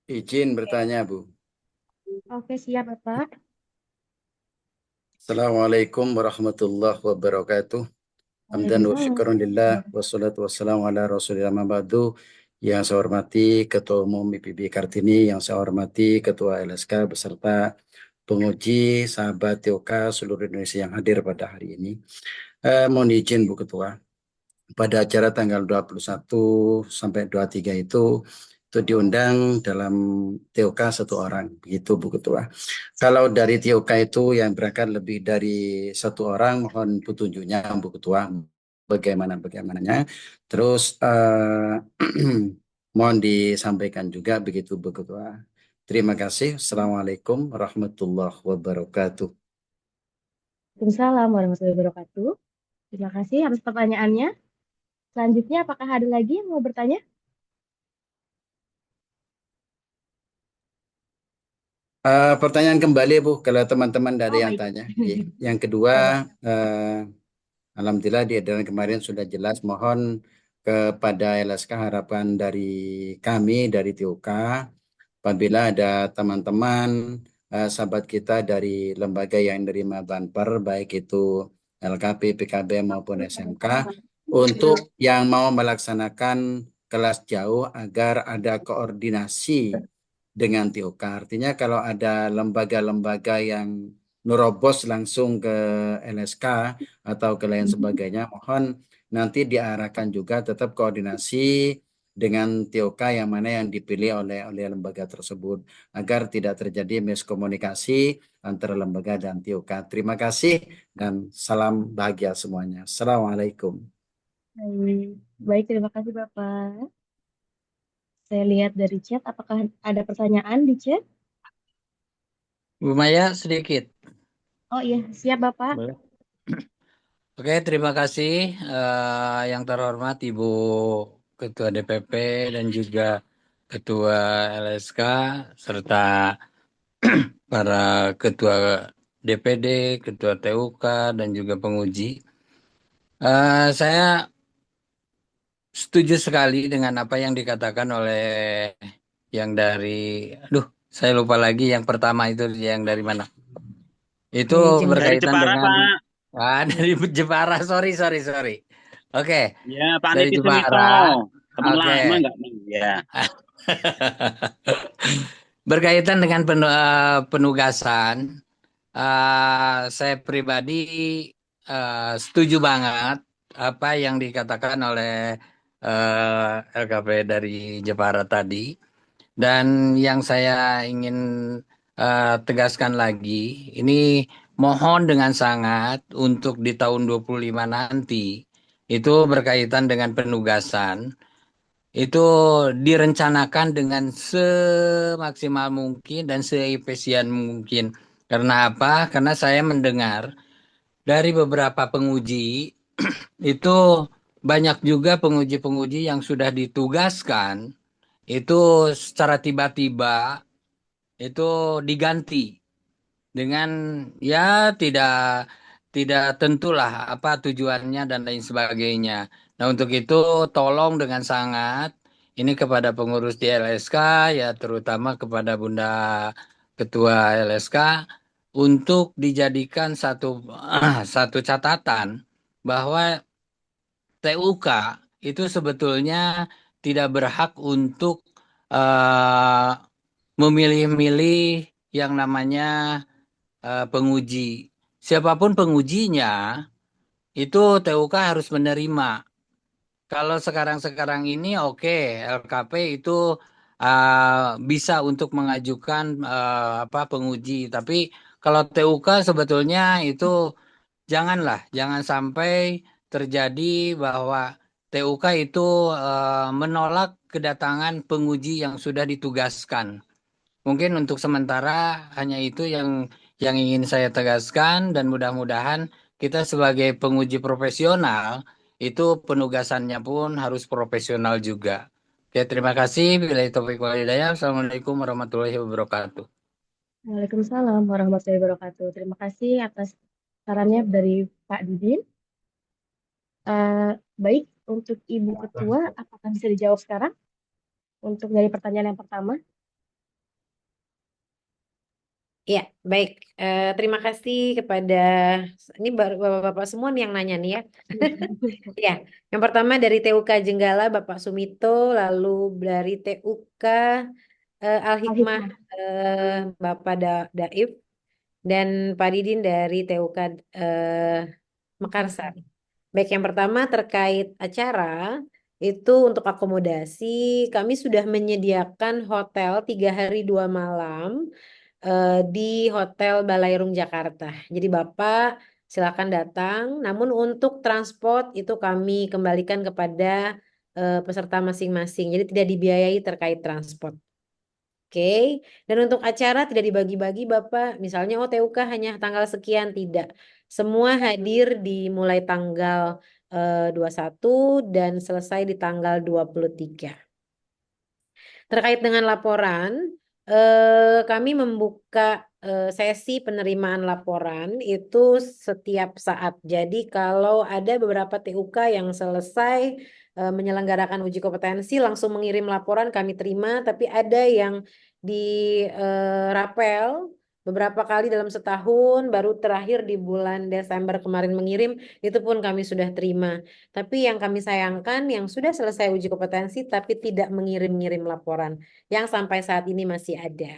Izin bertanya, Bu. Oke, siap Bapak. Assalamualaikum warahmatullahi wabarakatuh. Hamdan wa syukuran lillah wassalatu wassalamu ala rasulillah ma'badu. Yang saya hormati Ketua Umum IPB Kartini, yang saya hormati Ketua LSK beserta penguji, sahabat TUK seluruh Indonesia yang hadir pada hari ini. Mohon izin Bu Ketua, pada acara tanggal 21 sampai 23 itu diundang dalam TUK 1 orang, begitu Bu Ketua. Kalau dari TUK itu yang berangkat lebih dari 1 orang, mohon petunjuknya Bu Ketua. bagaimananya. Terus mohon disampaikan juga begitu Bu Ketua. Terima kasih. Assalamualaikum warahmatullahi wabarakatuh. Waalaikumsalam warahmatullahi wabarakatuh. Terima kasih atas pertanyaannya. Selanjutnya, apakah ada lagi yang mau bertanya? Pertanyaan kembali Bu, kalau teman-teman tidak ada Oh, yang baik. tanya. Yang kedua, Baik. alhamdulillah di edaran kemarin sudah jelas. Mohon kepada LSK harapan dari kami dari TUK, apabila ada teman-teman sahabat kita dari lembaga yang menerima banper, baik itu LKP, PKB maupun SMK, untuk yang mau melaksanakan kelas jauh agar ada koordinasi dengan TUK. Artinya kalau ada lembaga-lembaga yang nerobos langsung ke LSK atau ke lain sebagainya, mohon nanti diarahkan juga tetap koordinasi dengan TOK yang mana yang dipilih oleh lembaga tersebut agar tidak terjadi miskomunikasi antara lembaga dan TOK. Terima kasih dan salam bahagia semuanya. Assalamualaikum. Baik, terima kasih Bapak. Saya lihat dari chat, apakah ada pertanyaan di chat? Bu Maya sedikit. Oh iya, siap Bapak. Boleh. Oke, terima kasih yang terhormat Ibu Ketua DPP dan juga Ketua LSK serta para Ketua DPD, Ketua TUK dan juga penguji. Saya setuju sekali dengan apa yang dikatakan oleh yang dari, saya lupa lagi yang pertama itu yang dari mana? Itu Dari berkaitan Jepara, dengan Pak. dari Jepara, sorry. Oke, Ya, Pak dari Niti Jepara. Sumito. Teman Oke. lama enggak? Ya. Berkaitan dengan penugasan, saya pribadi setuju banget apa yang dikatakan oleh LKP dari Jepara tadi. Dan yang saya ingin tegaskan lagi, ini mohon dengan sangat untuk di tahun 25 nanti, itu berkaitan dengan penugasan, itu direncanakan dengan semaksimal mungkin dan seefisien mungkin. Karena apa? Karena saya mendengar dari beberapa penguji, itu banyak juga penguji-penguji yang sudah ditugaskan, itu secara tiba-tiba itu diganti dengan ya tidak tentulah apa tujuannya dan lain sebagainya. Nah, untuk itu tolong dengan sangat ini kepada pengurus di LSK, ya terutama kepada Bunda Ketua LSK, untuk dijadikan satu catatan bahwa TUK itu sebetulnya tidak berhak untuk eh, memilih-milih yang namanya penguji. Siapapun pengujinya, itu TUK harus menerima. Kalau sekarang ini oke, LKP itu bisa untuk mengajukan penguji. Tapi kalau TUK sebetulnya itu jangan sampai terjadi bahwa TUK itu menolak kedatangan penguji yang sudah ditugaskan. Mungkin untuk sementara hanya itu yang ingin saya tegaskan dan mudah-mudahan kita sebagai penguji profesional itu penugasannya pun harus profesional juga. Oke, terima kasih. Billahi taufiq wal hidayah. Assalamualaikum warahmatullahi wabarakatuh. Waalaikumsalam warahmatullahi wabarakatuh. Terima kasih atas sarannya dari Pak Didin. Baik, untuk Ibu Ketua, apakah bisa dijawab sekarang? Untuk dari pertanyaan yang pertama. Ya, baik. Terima kasih kepada ini baru bapak-bapak semua nih yang nanya nih ya. Ya, yang pertama dari TUK Jenggala Bapak Sumito, lalu dari TUK Al-Hikmah Bapak Daif, dan Pak Didin dari TUK Mekarsar. Baik, yang pertama terkait acara itu untuk akomodasi kami sudah menyediakan hotel 3 hari 2 malam di Hotel Balairung Jakarta. Jadi Bapak silakan datang. Namun untuk transport itu kami kembalikan kepada peserta masing-masing. Jadi tidak dibiayai terkait transport. Oke, dan untuk acara tidak dibagi-bagi Bapak, misalnya oh TUK hanya tanggal sekian, tidak. Semua hadir dimulai tanggal 21 dan selesai di tanggal 23. Terkait dengan laporan, kami membuka sesi penerimaan laporan itu setiap saat. Jadi kalau ada beberapa TUK yang selesai menyelenggarakan uji kompetensi langsung mengirim laporan kami terima, tapi ada yang di rapel beberapa kali dalam setahun, baru terakhir di bulan Desember kemarin mengirim, itu pun kami sudah terima. Tapi yang kami sayangkan yang sudah selesai uji kompetensi tapi tidak mengirim-ngirim laporan, yang sampai saat ini masih ada.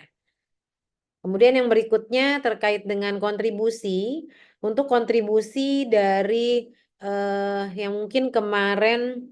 Kemudian yang berikutnya terkait dengan kontribusi. Untuk kontribusi dari yang mungkin kemarin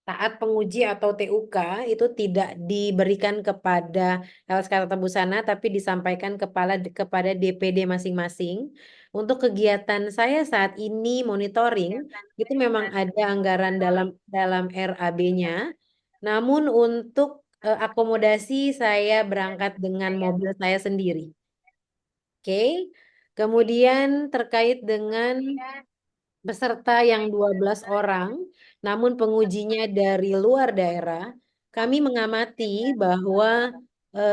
taat penguji atau TUK itu tidak diberikan kepada LSK Tata Busana tapi disampaikan kepada DPD masing-masing. Untuk kegiatan saya saat ini monitoring itu memang ada anggaran dalam RAB-nya. Namun untuk akomodasi saya berangkat dengan mobil saya sendiri. Oke. Kemudian terkait dengan peserta yang 12 orang, namun pengujinya dari luar daerah, kami mengamati bahwa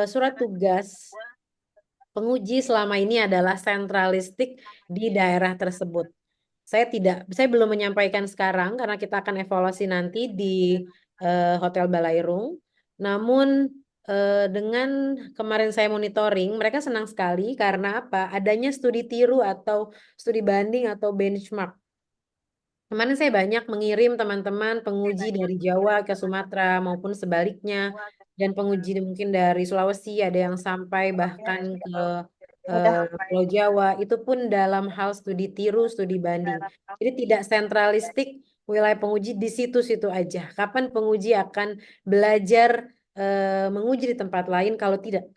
surat tugas penguji selama ini adalah sentralistik di daerah tersebut. Saya belum menyampaikan sekarang karena kita akan evaluasi nanti di Hotel Balairung. Namun dengan kemarin saya monitoring, mereka senang sekali karena apa? Adanya studi tiru atau studi banding atau benchmark. Kemarin saya banyak mengirim teman-teman penguji dari Jawa ke Sumatera maupun sebaliknya, dan penguji mungkin dari Sulawesi ada yang sampai bahkan ke Pulau Jawa, itu pun dalam hal studi tiru, studi banding. Jadi tidak sentralistik wilayah penguji di situ-situ aja. Kapan penguji akan belajar menguji di tempat lain kalau tidak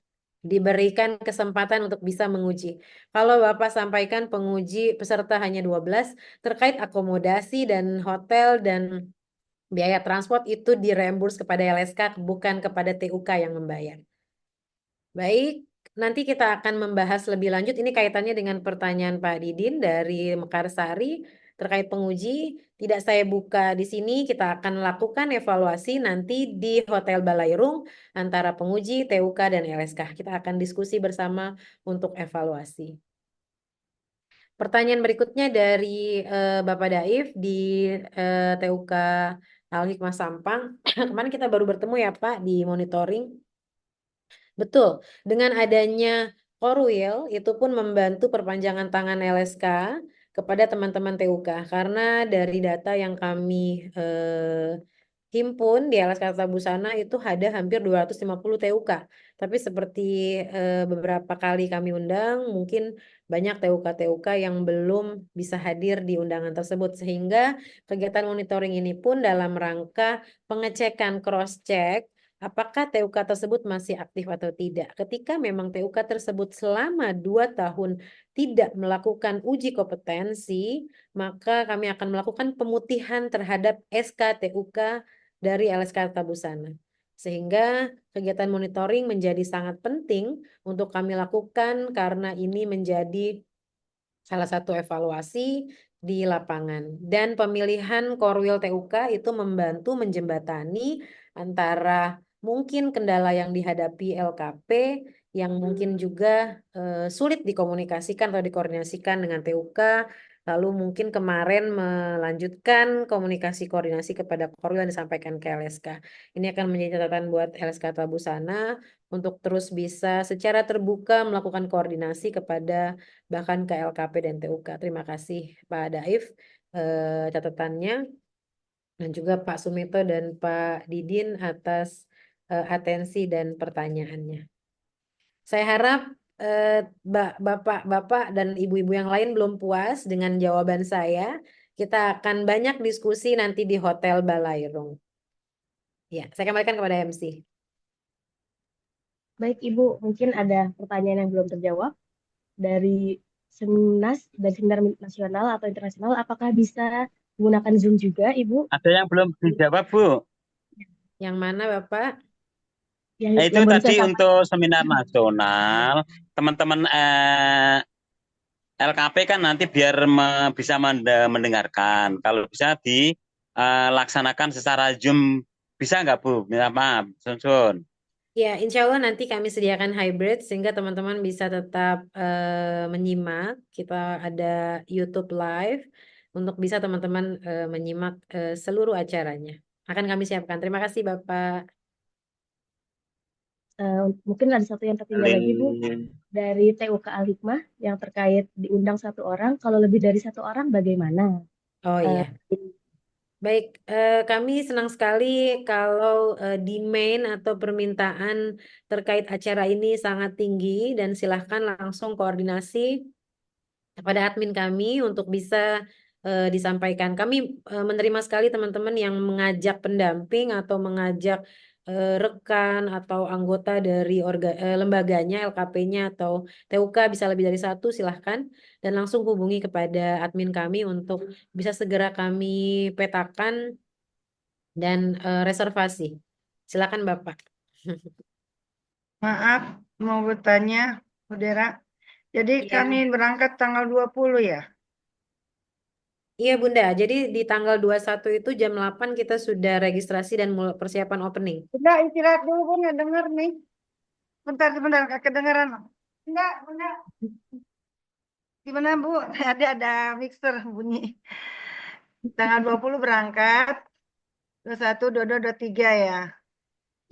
diberikan kesempatan untuk bisa menguji. Kalau Bapak sampaikan penguji peserta hanya 12, terkait akomodasi dan hotel dan biaya transport itu direimburse kepada LSK, bukan kepada TUK yang membayar. Baik, nanti kita akan membahas lebih lanjut. Ini kaitannya dengan pertanyaan Pak Didin dari Mekarsari terkait penguji. Tidak saya buka di sini, kita akan lakukan evaluasi nanti di Hotel Balairung antara penguji, TUK, dan LSK. Kita akan diskusi bersama untuk evaluasi. Pertanyaan berikutnya dari Bapak Daif di TUK Al-Hikmah Sampang. Kemarin kita baru bertemu ya Pak di monitoring. Betul, dengan adanya Korwil itu pun membantu perpanjangan tangan LSK kepada teman-teman TUK karena dari data yang kami himpun di LSK Tata Busana itu ada hampir 250 TUK. Tapi seperti beberapa kali kami undang, mungkin banyak TUK-TUK yang belum bisa hadir di undangan tersebut. Sehingga kegiatan monitoring ini pun dalam rangka pengecekan cross-check apakah TUK tersebut masih aktif atau tidak. Ketika memang TUK tersebut selama 2 tahun tidak melakukan uji kompetensi, maka kami akan melakukan pemutihan terhadap SK TUK dari LSK Tata Busana. Sehingga kegiatan monitoring menjadi sangat penting untuk kami lakukan karena ini menjadi salah satu evaluasi di lapangan. Dan pemilihan Korwil TUK itu membantu menjembatani antara mungkin kendala yang dihadapi LKP yang mungkin juga sulit dikomunikasikan atau dikoordinasikan dengan TUK. Lalu mungkin kemarin melanjutkan komunikasi koordinasi kepada Korwil yang disampaikan ke LSK. Ini akan menjadi catatan buat LSK Tata Busana untuk terus bisa secara terbuka melakukan koordinasi kepada bahkan ke LKP dan TUK. Terima kasih Pak Daif catatannya, dan juga Pak Sumito dan Pak Didin atas atensi dan pertanyaannya. Saya harap bapak-bapak dan ibu-ibu yang lain belum puas dengan jawaban saya. Kita akan banyak diskusi nanti di Hotel Balairung. Ya, saya kembalikan kepada MC. Baik Ibu, mungkin ada pertanyaan yang belum terjawab dari Semnas dan seminar nasional atau internasional, apakah bisa menggunakan Zoom juga, Ibu? Ada yang belum dijawab, Bu. Yang mana Bapak? Itu Yang baru tadi saya untuk seminar nasional, teman-teman LKP kan nanti biar bisa mendengarkan. Kalau bisa dilaksanakan secara Zoom, bisa nggak, Bu? Minta maaf, Sun. Ya, insya Allah nanti kami sediakan hybrid sehingga teman-teman bisa tetap menyimak. Kita ada YouTube Live untuk bisa teman-teman menyimak seluruh acaranya. Akan kami siapkan. Terima kasih Bapak. mungkin ada satu yang tertinggal lagi, Bu, dari TUK Al-Hikmah yang terkait diundang satu orang. Kalau lebih dari satu orang, bagaimana? Oh iya. Baik, kami senang sekali kalau demand atau permintaan terkait acara ini sangat tinggi dan silahkan langsung koordinasi kepada admin kami untuk bisa disampaikan. Kami menerima sekali teman-teman yang mengajak pendamping atau mengajak rekan atau anggota dari lembaganya, LKP-nya atau TUK bisa lebih dari satu, silahkan dan langsung hubungi kepada admin kami untuk bisa segera kami petakan dan reservasi. Silakan Bapak. Maaf, mau bertanya, Saudara. Jadi Iya. kami berangkat tanggal 20 ya? Iya Bunda, jadi di tanggal 21 itu jam 8 kita sudah registrasi dan mulai persiapan opening. Bunda istirahat dulu, Bu, nggak dengar nih. Sebentar, nggak kedengeran. Enggak, Bunda. Gimana, Bu? Ada mixer bunyi. Tanggal 20 berangkat, 21, 22, 23 ya.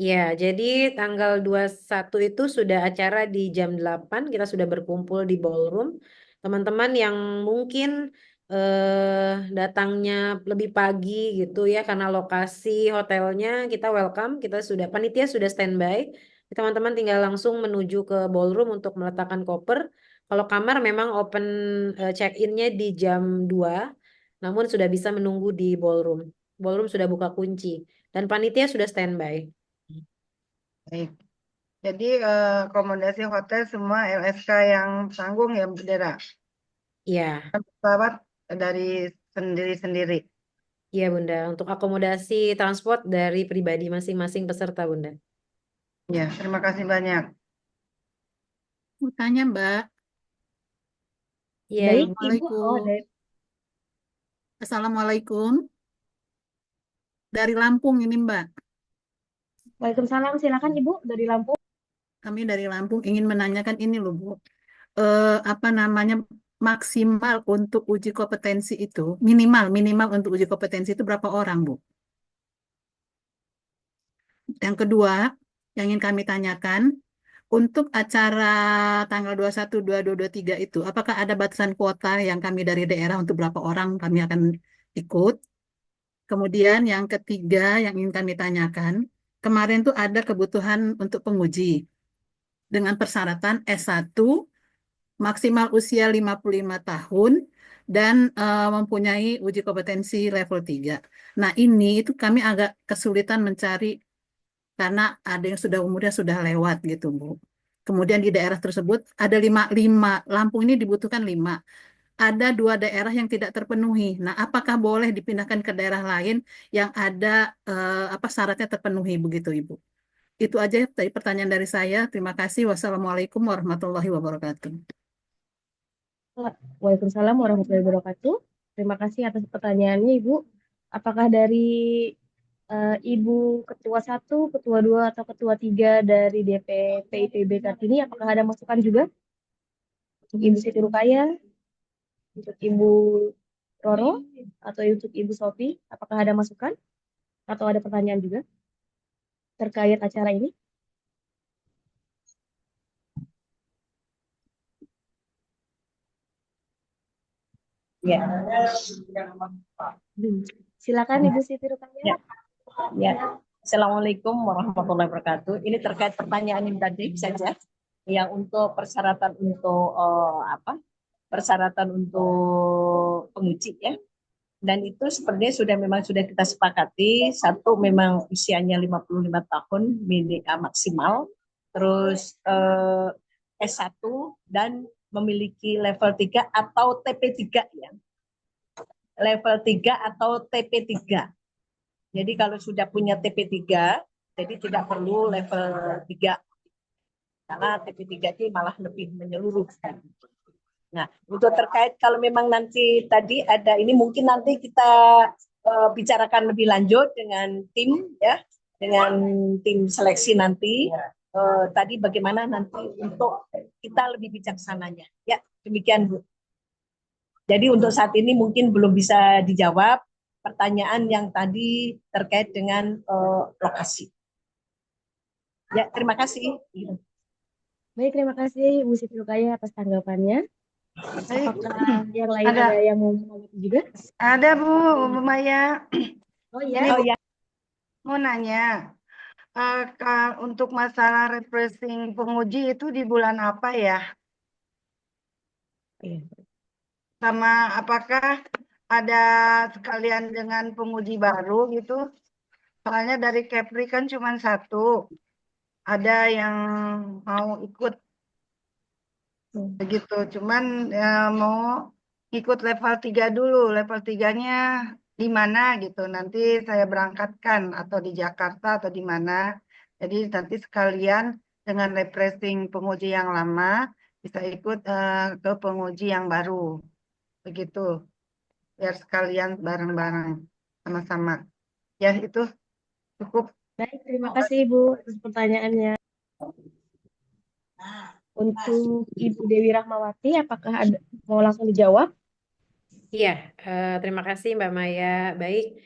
Iya, jadi tanggal 21 itu sudah acara di jam 8, kita sudah berkumpul di ballroom. Teman-teman yang mungkin datangnya lebih pagi gitu ya, karena lokasi hotelnya kita welcome, panitia sudah standby. Teman-teman tinggal langsung menuju ke ballroom untuk meletakkan koper. Kalau kamar memang open check-in-nya di jam 2, namun sudah bisa menunggu di ballroom. Ballroom sudah buka kunci dan panitia sudah standby. Baik. Jadi akomodasi hotel semua LSK yang tanggung ya, Saudara? Iya. Pesawat dari sendiri-sendiri. Iya Bunda, untuk akomodasi transport dari pribadi masing-masing peserta Bunda. Ya, terima kasih banyak. Mau tanya, Mbak. Iya, Baik, Ibu. Assalamualaikum. Assalamualaikum. Dari Lampung ini, Mbak. Waalaikumsalam, silakan Ibu dari Lampung. Kami dari Lampung ingin menanyakan ini loh, Bu. Maksimal untuk uji kompetensi itu, minimal untuk uji kompetensi itu berapa orang, Bu? Yang kedua, yang ingin kami tanyakan, untuk acara tanggal 21, 22, 23 itu, apakah ada batasan kuota yang kami dari daerah untuk berapa orang kami akan ikut? Kemudian yang ketiga yang ingin kami tanyakan, kemarin tuh ada kebutuhan untuk penguji dengan persyaratan S1 maksimal usia 55 tahun dan mempunyai uji kompetensi level 3. Nah, ini itu kami agak kesulitan mencari karena ada yang sudah umurnya sudah lewat gitu, Bu. Kemudian di daerah tersebut ada 5, Lampung ini dibutuhkan 5. Ada 2 daerah yang tidak terpenuhi. Nah, apakah boleh dipindahkan ke daerah lain yang ada syaratnya terpenuhi begitu, Ibu? Itu aja tadi pertanyaan dari saya. Terima kasih. Wassalamualaikum warahmatullahi wabarakatuh. Waalaikumsalam warahmatullahi wabarakatuh. Terima kasih atas pertanyaannya, Ibu. Apakah dari Ibu Ketua 1, Ketua 2, atau Ketua 3 dari DP PIPB Kartini, apakah ada masukan juga? Untuk Ibu Siti Rukaya, untuk Ibu Roro, atau untuk Ibu Sofi, apakah ada masukan? Atau ada pertanyaan juga terkait acara ini? Ya. Silakan Ibu Siti Rukaya. Ya. Assalamualaikum warahmatullahi wabarakatuh. Ini terkait pertanyaan ini tadi saja, yang untuk persyaratan untuk persyaratan untuk penguji ya. Dan itu sepertinya memang sudah kita sepakati. Satu, memang usianya 55 tahun maksimal. Terus S1 dan memiliki level 3 atau TP3 ya. Level 3 atau TP3. Jadi kalau sudah punya TP3, jadi tidak perlu level 3. Karena TP3 itu malah lebih menyeluruh. Nah, untuk terkait kalau memang nanti tadi ada ini mungkin nanti kita bicarakan lebih lanjut dengan tim ya, dengan tim seleksi nanti. Tadi bagaimana nanti untuk kita lebih bijaksananya. Ya, demikian Bu. Jadi untuk saat ini mungkin belum bisa dijawab pertanyaan yang tadi terkait dengan lokasi. Ya, terima kasih. Baik, terima kasih Bu Siti Rukaya atas tanggapannya. Baik. Apakah yang lain ada yang mau menanggapi juga? Ada Bu Maya. Oh Ini iya. Bu, mau nanya. Untuk masalah refreshing penguji itu di bulan apa ya? Sama apakah ada sekalian dengan penguji baru gitu? Soalnya dari Kepri kan cuma satu. Ada yang mau ikut begitu. Cuman mau ikut level 3 dulu. Level 3-nya di mana gitu. Nanti saya berangkatkan atau di Jakarta atau di mana. Jadi nanti sekalian dengan refreshing penguji yang lama bisa ikut ke penguji yang baru. Begitu. Biar sekalian bareng-bareng sama-sama. Ya itu cukup. Baik, terima kasih Ibu atas pertanyaannya. Untuk Ibu Dewi Rahmawati, apakah ada mau langsung dijawab? Iya, terima kasih Mbak Maya. Baik,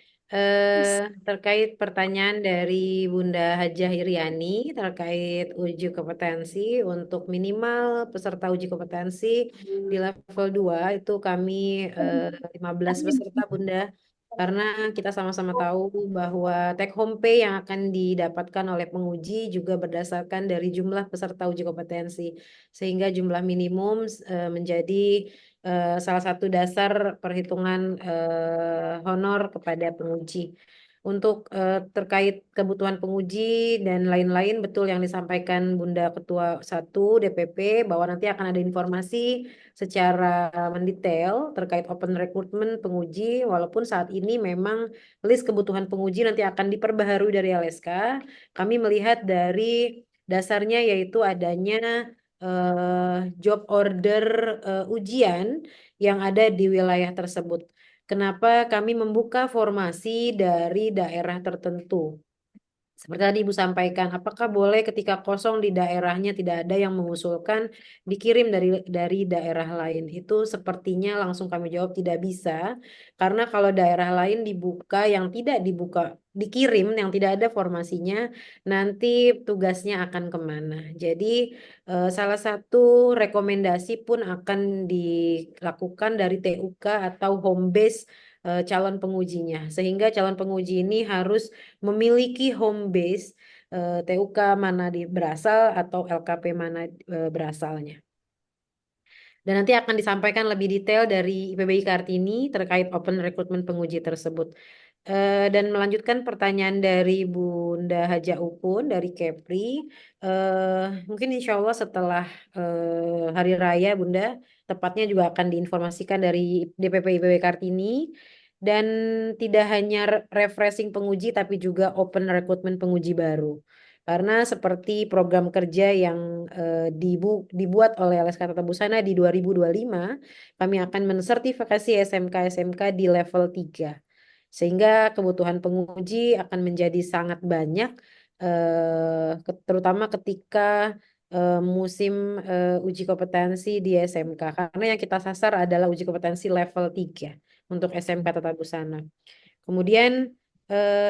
terkait pertanyaan dari Bunda Hajah Iriani terkait uji kompetensi untuk minimal peserta uji kompetensi di level 2 itu kami 15 peserta Bunda. Karena kita sama-sama tahu bahwa take home pay yang akan didapatkan oleh penguji juga berdasarkan dari jumlah peserta uji kompetensi. Sehingga jumlah minimum menjadi salah satu dasar perhitungan honor kepada penguji. Untuk terkait kebutuhan penguji dan lain-lain, betul yang disampaikan Bunda Ketua 1 DPP bahwa nanti akan ada informasi secara mendetail terkait open recruitment penguji, walaupun saat ini memang list kebutuhan penguji nanti akan diperbaharui dari LSK. Kami melihat dari dasarnya yaitu adanya job order ujian yang ada di wilayah tersebut. Kenapa kami membuka formasi dari daerah tertentu? Seperti tadi Ibu sampaikan, apakah boleh ketika kosong di daerahnya tidak ada yang mengusulkan dikirim dari daerah lain? Itu sepertinya langsung kami jawab tidak bisa, karena kalau daerah lain dibuka yang tidak dibuka dikirim yang tidak ada formasinya, nanti tugasnya akan kemana? Jadi salah satu rekomendasi pun akan dilakukan dari TUK atau home base calon pengujinya, sehingga calon penguji ini harus memiliki home base TUK mana berasal atau LKP mana berasalnya. Dan nanti akan disampaikan lebih detail dari IPBI Kartini terkait open recruitment penguji tersebut. Dan melanjutkan pertanyaan dari Bunda Haja Upun dari Kepri. Mungkin insya Allah setelah Hari Raya Bunda, tepatnya juga akan diinformasikan dari DPP IPB Kartini. Dan tidak hanya refreshing penguji, tapi juga open recruitment penguji baru. Karena seperti program kerja yang dibuat oleh LSK Tata Busana di 2025, kami akan mensertifikasi SMK-SMK di level 3. Sehingga kebutuhan penguji akan menjadi sangat banyak, terutama ketika musim uji kompetensi di SMK. Karena yang kita sasar adalah uji kompetensi level 3 untuk SMK Tata Busana. Kemudian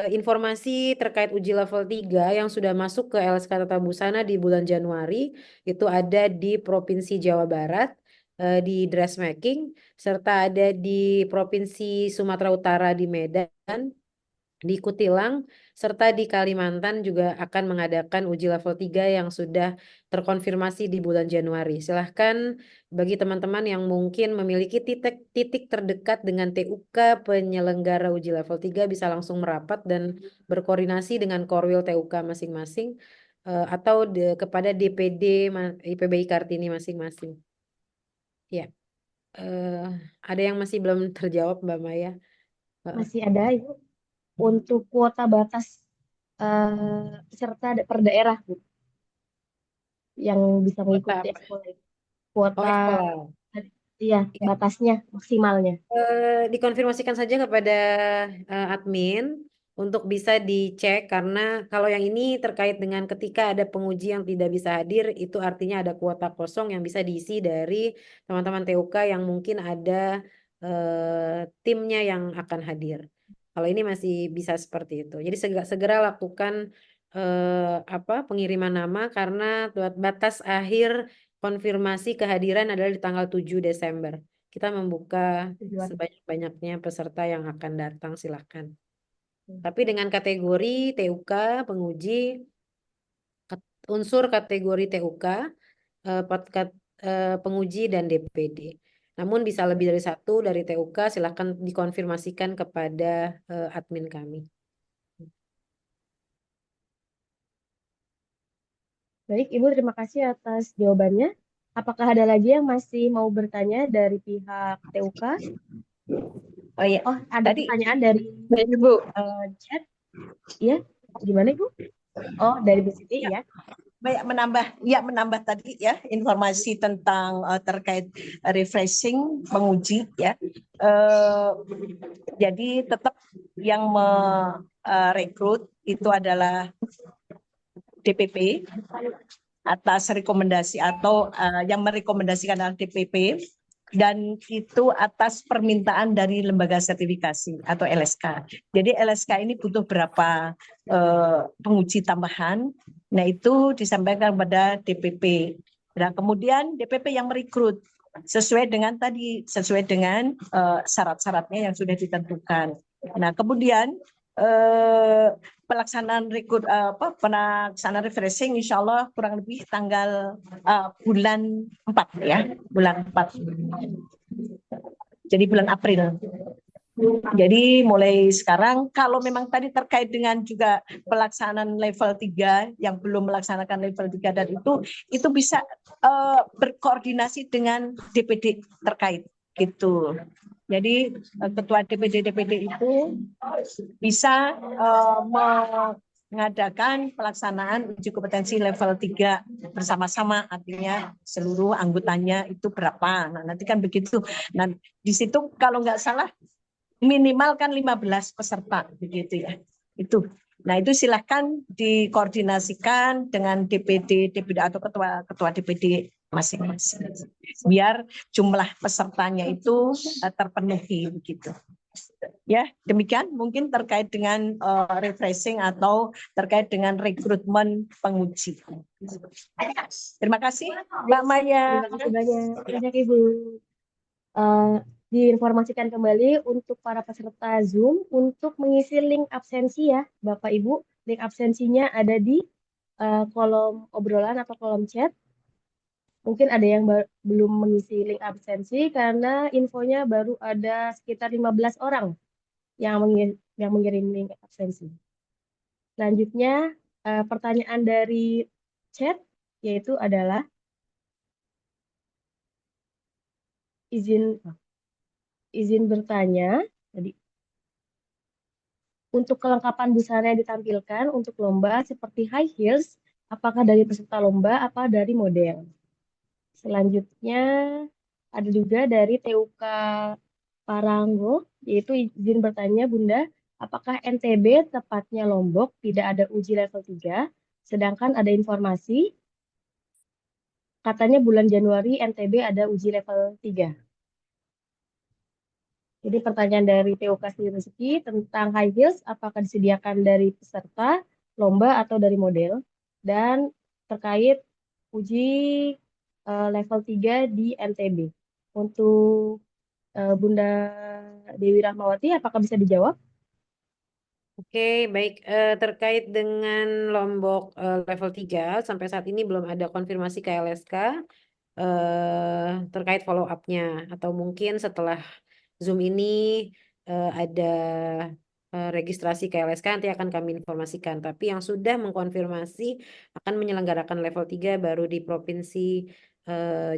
informasi terkait uji level 3 yang sudah masuk ke LSK Tata Busana di bulan Januari itu ada di Provinsi Jawa Barat di dressmaking, serta ada di Provinsi Sumatera Utara di Medan, di Kutilang, serta di Kalimantan juga akan mengadakan uji level 3 yang sudah terkonfirmasi di bulan Januari. Silahkan bagi teman-teman yang mungkin memiliki titik terdekat dengan TUK penyelenggara uji level 3 bisa langsung merapat dan berkoordinasi dengan Korwil TUK masing-masing atau kepada DPD IPBI Kartini masing-masing. Ya, ada yang masih belum terjawab Mbak Maya. Masih ada Ibu untuk kuota batas peserta per daerah Bu yang bisa Kuota mengikuti apa? Expo Live. Oh, Kuota Expo. iya Ya. batasnya maksimalnya. Dikonfirmasikan saja kepada admin untuk bisa dicek karena kalau yang ini terkait dengan ketika ada penguji yang tidak bisa hadir itu artinya ada kuota kosong yang bisa diisi dari teman-teman TUK yang mungkin ada timnya yang akan hadir. Kalau ini masih bisa seperti itu. Jadi segera lakukan pengiriman nama karena batas akhir konfirmasi kehadiran adalah di tanggal 7 Desember. Kita membuka sebanyak-banyaknya peserta yang akan datang, silakan. Tapi dengan kategori TUK, penguji, unsur kategori TUK, penguji dan DPD. Namun bisa lebih dari satu dari TUK, silakan dikonfirmasikan kepada admin kami. Baik, Ibu terima kasih atas jawabannya. Apakah ada lagi yang masih mau bertanya dari pihak TUK? Oh iya, Oh, ada tadi pertanyaan dari Ibu. chat. Iya, gimana Ibu? Oh, dari Bu Siti ya. Banyak menambah tadi ya informasi tentang terkait refreshing penguji ya. Jadi tetap yang merekrut itu adalah DPP atas rekomendasi atau yang merekomendasikan adalah DPP dan itu atas permintaan dari lembaga sertifikasi atau LSK. Jadi LSK ini butuh berapa penguji tambahan. Nah itu disampaikan kepada DPP. Nah kemudian DPP yang merekrut sesuai dengan syarat-syaratnya yang sudah ditentukan. Nah kemudian pelaksanaan pelaksanaan refreshing insya Allah kurang lebih tanggal bulan 4 ya, bulan 4. Jadi bulan April. Jadi mulai sekarang kalau memang tadi terkait dengan juga pelaksanaan level 3 yang belum melaksanakan level 3 dan itu bisa berkoordinasi dengan DPD terkait gitu. Jadi ketua DPD itu bisa mengadakan pelaksanaan uji kompetensi level 3 bersama-sama, artinya seluruh anggotanya itu berapa. Nah, nanti kan begitu. Nah, di situ kalau nggak salah minimal kan 15 peserta begitu ya. Itu. Nah, itu silahkan dikoordinasikan dengan DPD atau ketua DPD masing-masing. Biar jumlah pesertanya itu terpenuhi begitu. Ya, demikian mungkin terkait dengan refreshing atau terkait dengan rekrutmen penguji. Terima kasih, Mbak Maya. Terima kasih banyak Ibu. Diinformasikan kembali untuk para peserta Zoom untuk mengisi link absensi ya, Bapak Ibu. Link absensinya ada di kolom obrolan atau kolom chat. Mungkin ada yang belum mengisi link absensi karena infonya baru ada sekitar 15 orang yang mengirim link absensi. Selanjutnya, pertanyaan dari chat yaitu adalah izin bertanya. Jadi, untuk kelengkapan busana yang ditampilkan untuk lomba seperti high heels, apakah dari peserta lomba apa dari model? Selanjutnya ada juga dari TUK Paranggo, yaitu izin bertanya Bunda, apakah NTB tepatnya Lombok tidak ada uji level 3, sedangkan ada informasi katanya bulan Januari NTB ada uji level 3. Jadi pertanyaan dari TUK Sri Rezeki tentang high heels, apakah disediakan dari peserta lomba atau dari model, dan terkait uji level 3 di NTB. Untuk Bunda Dewi Rahmawati, apakah bisa dijawab? Oke, baik. Terkait dengan Lombok level 3, sampai saat ini belum ada konfirmasi ke LSK terkait follow up-nya. Atau mungkin setelah Zoom ini ada registrasi ke LSK, nanti akan kami informasikan. Tapi yang sudah mengkonfirmasi akan menyelenggarakan level 3 baru di Provinsi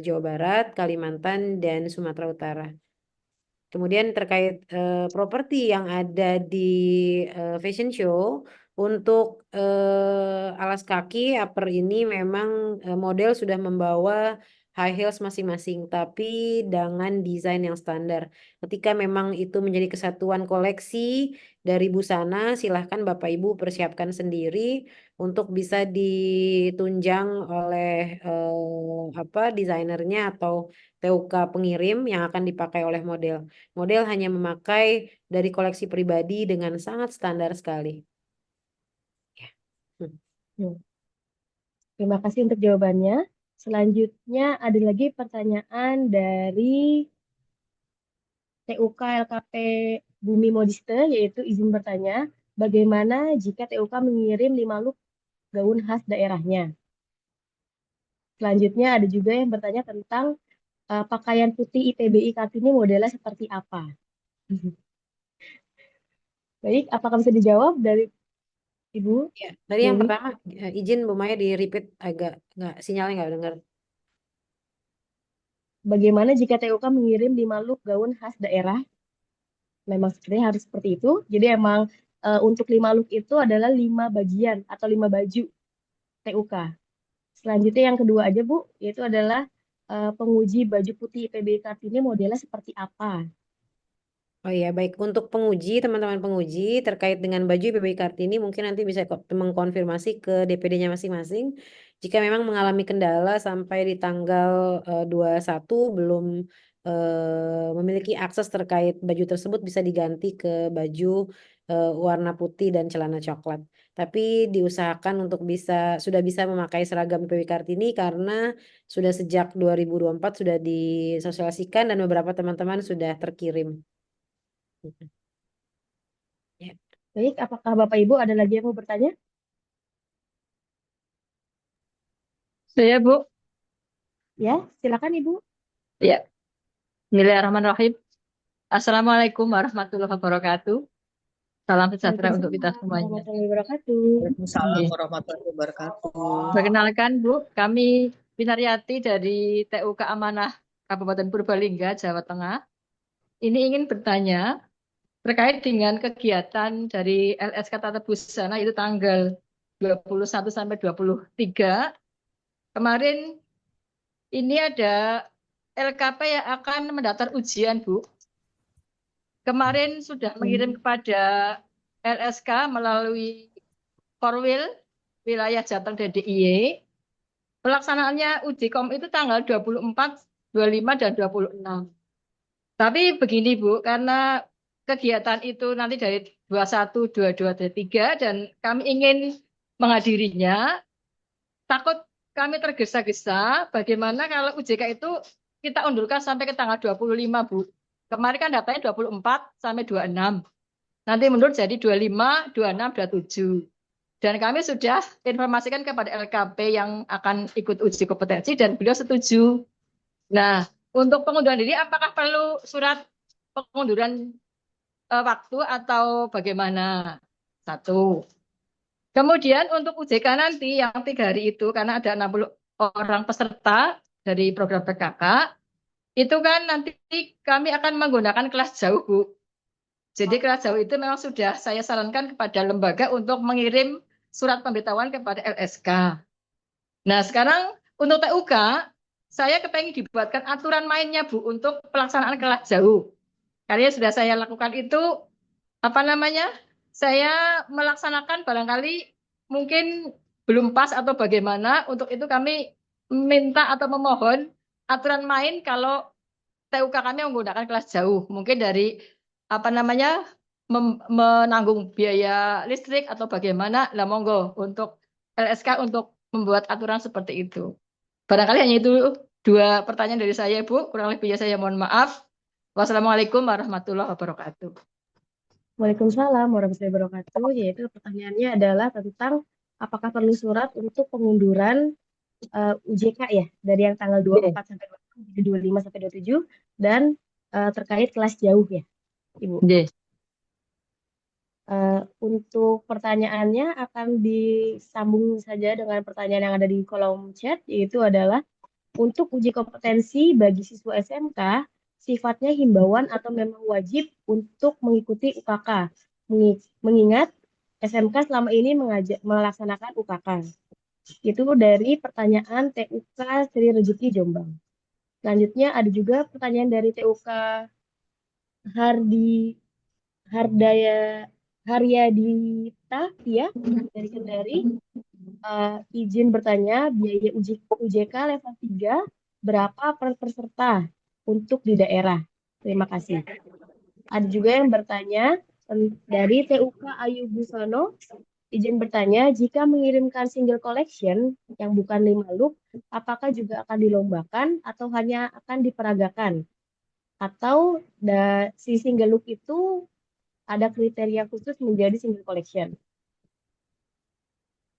Jawa Barat, Kalimantan, dan Sumatera Utara. Kemudian terkait properti yang ada di fashion show, untuk alas kaki upper ini memang model sudah membawa high heels masing-masing, tapi dengan desain yang standar. Ketika memang itu menjadi kesatuan koleksi dari busana, silahkan Bapak Ibu persiapkan sendiri untuk bisa ditunjang oleh desainernya atau TUK pengirim yang akan dipakai oleh model. Model hanya memakai dari koleksi pribadi dengan sangat standar sekali. Hmm. Hmm. Terima kasih untuk jawabannya. Selanjutnya ada lagi pertanyaan dari TUK LKP Bumi Modiste, yaitu izin bertanya, bagaimana jika TUK mengirim 5 look gaun khas daerahnya? Selanjutnya ada juga yang bertanya tentang pakaian putih IPBI Kartini modelnya seperti apa? Baik, apakah bisa dijawab dari Ibu Ya, tadi yang Dewi? pertama izin Bu Maya di repeat, agak nggak, sinyalnya nggak dengar. Bagaimana jika TUK mengirim 5 look gaun khas daerah? Memang sebenarnya harus seperti itu. Jadi emang untuk 5 look itu adalah 5 bagian atau 5 baju TUK. Selanjutnya yang kedua aja Bu, yaitu adalah penguji baju putih IPBI Kartini modelnya seperti apa? Oh iya, baik. Untuk penguji, teman-teman penguji terkait dengan baju PBI Kartini mungkin nanti bisa mengkonfirmasi ke DPD-nya masing-masing. Jika memang mengalami kendala sampai di tanggal 21 belum memiliki akses terkait baju tersebut, bisa diganti ke baju warna putih dan celana coklat. Tapi diusahakan untuk sudah bisa memakai seragam PBI Kartini karena sudah sejak 2024 sudah disosialisikan dan beberapa teman-teman sudah terkirim. Ya. Baik, apakah Bapak Ibu ada lagi yang mau bertanya? Saya, Bu. Ya, silakan Ibu. Ya. Bismillahirrahmanirrahim. Assalamualaikum warahmatullahi wabarakatuh. Salam sejahtera untuk kita Waalaikumsalam semuanya. warahmatullahi wabarakatuh. Waalaikumsalam Oke. warahmatullahi wabarakatuh. Perkenalkan, Bu, kami Pinaryati dari TUK Amanah Kabupaten Purbalingga, Jawa Tengah. Ini ingin bertanya terkait dengan kegiatan dari LSK Tata Busana itu tanggal 21 sampai 23. Kemarin ini ada LKP yang akan mendaftar ujian, Bu. Kemarin sudah mengirim kepada LSK melalui Korwil wilayah Jateng dan DIY. Pelaksanaannya uji kom itu tanggal 24, 25, dan 26. Tapi begini Bu, karena kegiatan itu nanti dari 21, 22, 23, dan kami ingin menghadirinya, takut kami tergesa-gesa, bagaimana kalau UJK itu kita undurkan sampai ke tanggal 25, Bu. Kemarin kan datanya 24 sampai 26. Nanti mundur jadi 25, 26, 27. Dan kami sudah informasikan kepada LKP yang akan ikut uji kompetensi dan beliau setuju. Nah, untuk pengunduran diri apakah perlu surat pengunduran waktu atau bagaimana? Satu. Kemudian untuk UJK nanti yang 3 hari itu, karena ada 60 orang peserta dari program PKK, itu kan nanti kami akan menggunakan kelas jauh, Bu. Jadi kelas jauh itu memang sudah saya sarankan kepada lembaga untuk mengirim surat pemberitahuan kepada LSK. Nah sekarang untuk TUK, saya kepengen dibuatkan aturan mainnya Bu untuk pelaksanaan kelas jauh. Karena sudah saya lakukan itu, saya melaksanakan barangkali mungkin belum pas atau bagaimana. Untuk itu kami minta atau memohon aturan main kalau TUK kami menggunakan kelas jauh. Mungkin dari menanggung biaya listrik atau bagaimana. Lah monggo untuk LSK untuk membuat aturan seperti itu. Barangkali hanya itu 2 pertanyaan dari saya, Bu. Kurang lebihnya saya mohon maaf. Wassalamualaikum warahmatullahi wabarakatuh. Waalaikumsalam warahmatullahi wabarakatuh. Yaitu pertanyaannya adalah tentang apakah perlu surat untuk pengunduran UJK ya dari yang tanggal 24 sampai 25 sampai 27 dan terkait kelas jauh ya, Ibu. Yes. Untuk pertanyaannya akan disambung saja dengan pertanyaan yang ada di kolom chat, yaitu adalah Untuk uji kompetensi bagi siswa SMK, sifatnya himbauan atau memang wajib untuk mengikuti UKK. Mengingat SMK selama ini melaksanakan UKK. Itu dari pertanyaan TUK Sri Rezeki Jombang. Selanjutnya ada juga pertanyaan dari TUK Haryadita ya dari Kendari. Izin bertanya, biaya UJK level 3 berapa per peserta untuk di daerah? Terima kasih. Ada juga yang bertanya dari TUK Ayu Busono. Izin bertanya, jika mengirimkan single collection yang bukan 5 look, apakah juga akan dilombakan atau hanya akan diperagakan? Atau si single look itu ada kriteria khusus menjadi single collection?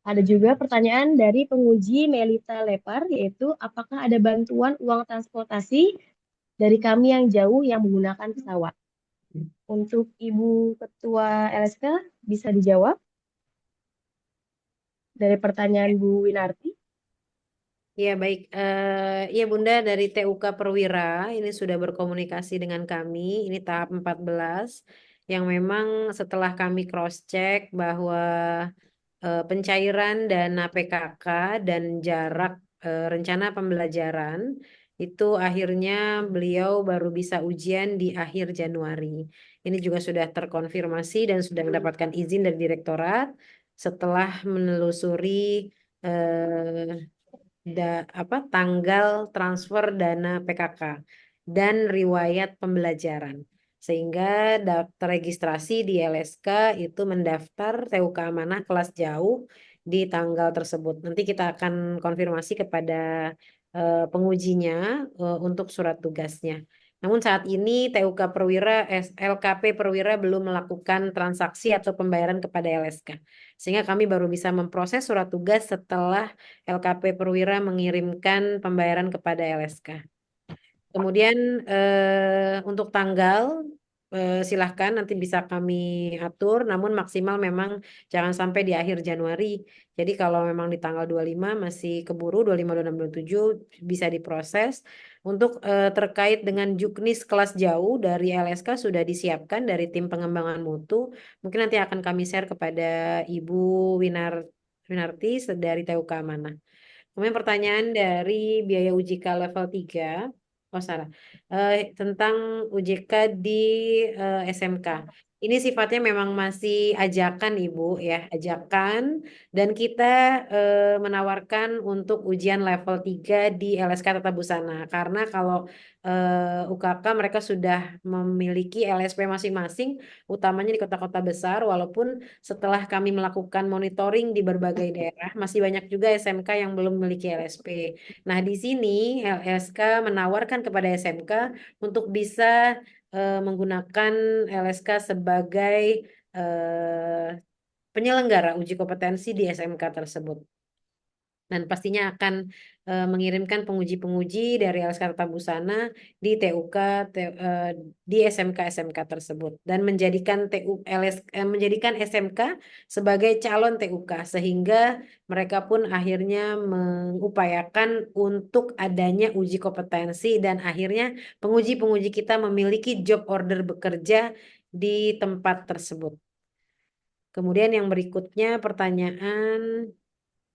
Ada juga pertanyaan dari penguji Melita Lepar, yaitu apakah ada bantuan uang transportasi dari kami yang jauh yang menggunakan pesawat? Untuk Ibu Ketua LSK, bisa dijawab dari pertanyaan Bu Winarti. Ya baik, ya Bunda dari TUK Perwira ini sudah berkomunikasi dengan kami, ini tahap 14 yang memang setelah kami cross check bahwa pencairan dana PKK dan jarak rencana pembelajaran itu akhirnya beliau baru bisa ujian di akhir Januari. Ini juga sudah terkonfirmasi dan sudah mendapatkan izin dari direktorat setelah menelusuri tanggal transfer dana PKK dan riwayat pembelajaran. Sehingga daftar registrasi di LSK itu mendaftar TUK Amanah kelas jauh di tanggal tersebut. Nanti kita akan konfirmasi kepada pengujinya untuk surat tugasnya. Namun saat ini TUK Perwira, LKP Perwira belum melakukan transaksi atau pembayaran kepada LSK. Sehingga kami baru bisa memproses surat tugas setelah LKP Perwira mengirimkan pembayaran kepada LSK. Kemudian untuk tanggal silahkan nanti bisa kami atur, namun maksimal memang jangan sampai di akhir Januari. Jadi kalau memang di tanggal 25 masih keburu, 25, 26, 27 bisa diproses. Untuk terkait dengan juknis kelas jauh dari LSK sudah disiapkan dari tim pengembangan mutu. Mungkin nanti akan kami share kepada Ibu Winarti dari TUK Amanah. Kemudian pertanyaan dari biaya UJK level 3. Oh salah. Tentang UJK di SMK. Ini sifatnya memang masih ajakan Ibu ya, ajakan dan kita menawarkan untuk ujian level 3 di LSK Tata Busana karena kalau UKK mereka sudah memiliki LSP masing-masing utamanya di kota-kota besar walaupun setelah kami melakukan monitoring di berbagai daerah masih banyak juga SMK yang belum memiliki LSP. Nah, di sini LSK menawarkan kepada SMK untuk bisa menggunakan LSK sebagai penyelenggara uji kompetensi di SMK tersebut. Dan pastinya akan mengirimkan penguji-penguji dari LSK Tata Busana di TUK di SMK-SMK tersebut dan menjadikan menjadikan SMK sebagai calon TUK sehingga mereka pun akhirnya mengupayakan untuk adanya uji kompetensi dan akhirnya penguji-penguji kita memiliki job order bekerja di tempat tersebut. Kemudian yang berikutnya pertanyaan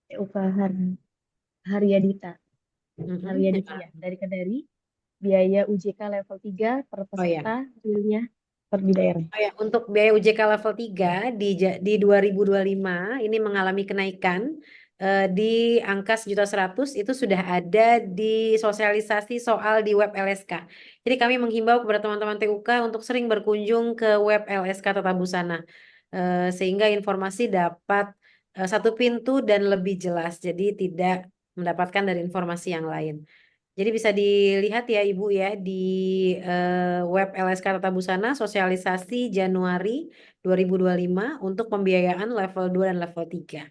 TUK Haryadita. Haryadita ya, dari Kendari. Biaya UJK level 3 per peserta realnya per di daerah. Oh ya, untuk biaya UJK level 3 di 2025 ini mengalami kenaikan di angka 1.100.000 itu sudah ada di sosialisasi soal di web LSK. Jadi kami menghimbau kepada teman-teman TUK untuk sering berkunjung ke web LSK Tata Busana sehingga informasi dapat satu pintu dan lebih jelas. Jadi tidak mendapatkan dari informasi yang lain. Jadi bisa dilihat ya Ibu ya di web LSK Tata Busana sosialisasi Januari 2025 untuk pembiayaan level 2 dan level 3.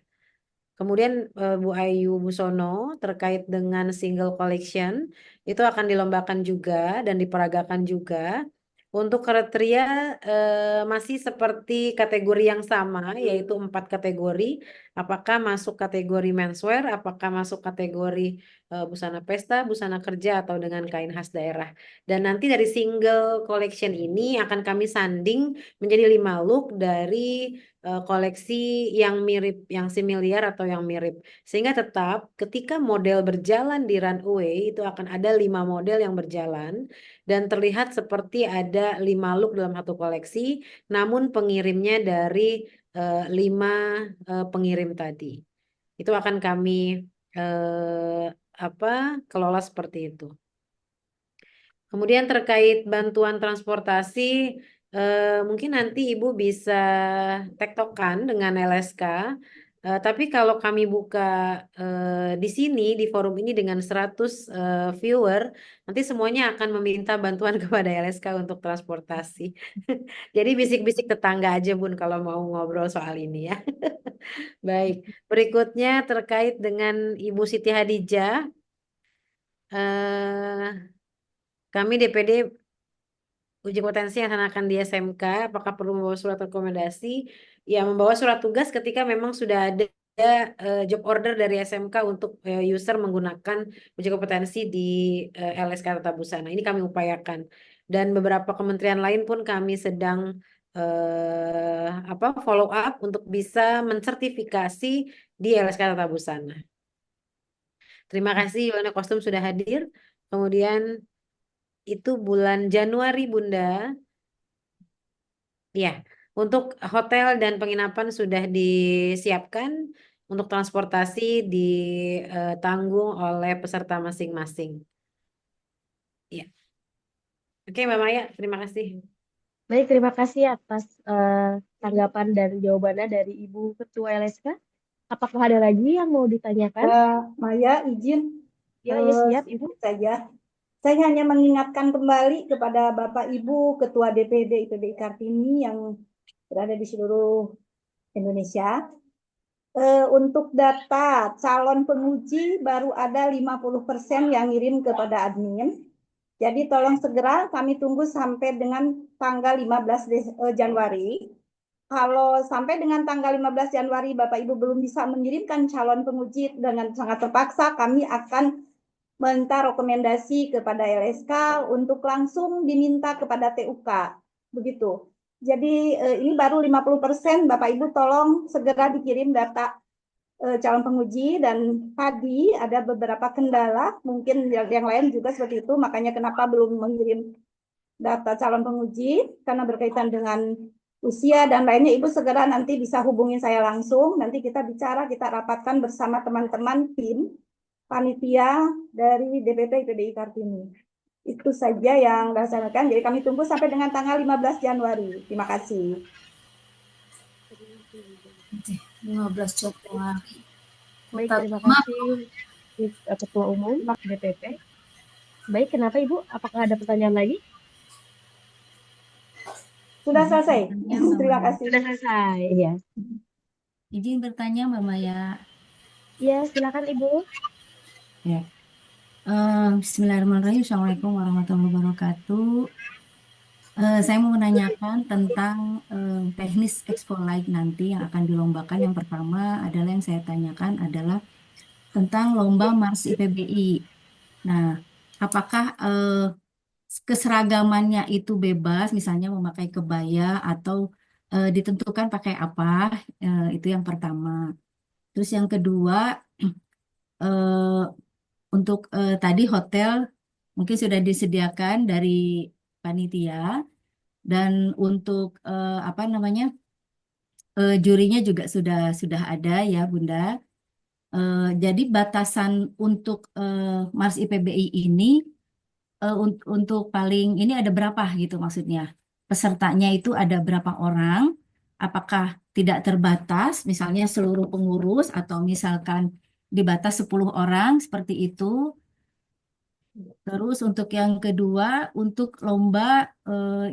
Kemudian Bu Ayu Busono terkait dengan single collection itu akan dilombakan juga dan diperagakan juga. Untuk kriteria masih seperti kategori yang sama yaitu 4 kategori. Apakah masuk kategori menswear, apakah masuk kategori busana pesta, busana kerja, atau dengan kain khas daerah. Dan nanti dari single collection ini akan kami sanding menjadi 5 look dari koleksi yang mirip, yang similar atau yang mirip. Sehingga tetap ketika model berjalan di runway itu akan ada 5 model yang berjalan dan terlihat seperti ada 5 look dalam satu koleksi, namun pengirimnya dari 5 pengirim tadi. Itu akan kami kelola seperti itu. Kemudian terkait bantuan transportasi, mungkin nanti Ibu bisa tektokan dengan LSK. Tapi kalau kami buka di sini, di forum ini dengan 100 viewer, nanti semuanya akan meminta bantuan kepada LSK untuk transportasi. Jadi bisik-bisik tetangga aja Bun kalau mau ngobrol soal ini ya. Baik, berikutnya terkait dengan Ibu Siti Hadijah. eh, Kami DPD uji potensi yang dilaksanakan di SMK, apakah perlu membawa surat rekomendasi? Ya, membawa surat tugas ketika memang sudah ada job order dari SMK untuk user menggunakan uji kompetensi di LSK Tata Busana. Ini kami upayakan. Dan beberapa kementerian lain pun kami sedang follow up untuk bisa mensertifikasi di LSK Tata Busana. Terima kasih Yohana Kostum sudah hadir. Kemudian itu bulan Januari Bunda. Ya, untuk hotel dan penginapan sudah disiapkan, untuk transportasi ditanggung oleh peserta masing-masing. Ya. Oke, Mbak Maya, terima kasih. Baik, terima kasih atas tanggapan dan jawabannya dari Ibu Ketua LSK. Apakah ada lagi yang mau ditanyakan? Maya, izin Ya, ya siap, Ibu. saja. Saya hanya mengingatkan kembali kepada Bapak Ibu Ketua DPD IPBI Kartini yang berada di seluruh Indonesia. Untuk data calon penguji baru ada 50% yang ngirim kepada admin. Jadi tolong segera kami tunggu sampai dengan tanggal 15 Januari. Kalau sampai dengan tanggal 15 Januari Bapak Ibu belum bisa mengirimkan calon penguji dengan sangat terpaksa, kami akan minta rekomendasi kepada LSK untuk langsung diminta kepada TUK. Begitu. Jadi ini baru 50%, Bapak Ibu tolong segera dikirim data calon penguji, dan tadi ada beberapa kendala, mungkin yang lain juga seperti itu, makanya kenapa belum mengirim data calon penguji, karena berkaitan dengan usia dan lainnya. Ibu segera nanti bisa hubungi saya langsung, nanti kita bicara, kita rapatkan bersama teman-teman tim panitia dari DPP IPBI Kartini. Itu saja yang dilaksanakan. Jadi kami tunggu sampai dengan tanggal 15 Januari. Terima kasih. 15 Januari. Baik, terima kasih Ketua Umum DPP. Baik, kenapa Ibu? Apakah ada pertanyaan lagi? Sudah selesai. Terima kasih. Sudah selesai, ya. Izin bertanya Mbak Maya. Ya, silakan Ibu. Ya. Bismillahirrahmanirrahim. Assalamualaikum warahmatullahi wabarakatuh. Saya mau menanyakan tentang teknis Expo Light nanti yang akan dilombakan. Yang pertama adalah yang saya tanyakan adalah tentang lomba Mars IPBI. Nah, apakah keseragamannya itu bebas, misalnya memakai kebaya atau ditentukan pakai apa? Itu yang pertama. Terus yang kedua, untuk tadi hotel mungkin sudah disediakan dari panitia, dan untuk jurinya juga sudah ada ya Bunda. Jadi batasan untuk Mars IPBI ini untuk paling ini ada berapa gitu maksudnya? Pesertanya itu ada berapa orang? Apakah tidak terbatas misalnya seluruh pengurus atau misalkan dibatas 10 orang seperti itu? Terus untuk yang kedua, untuk lomba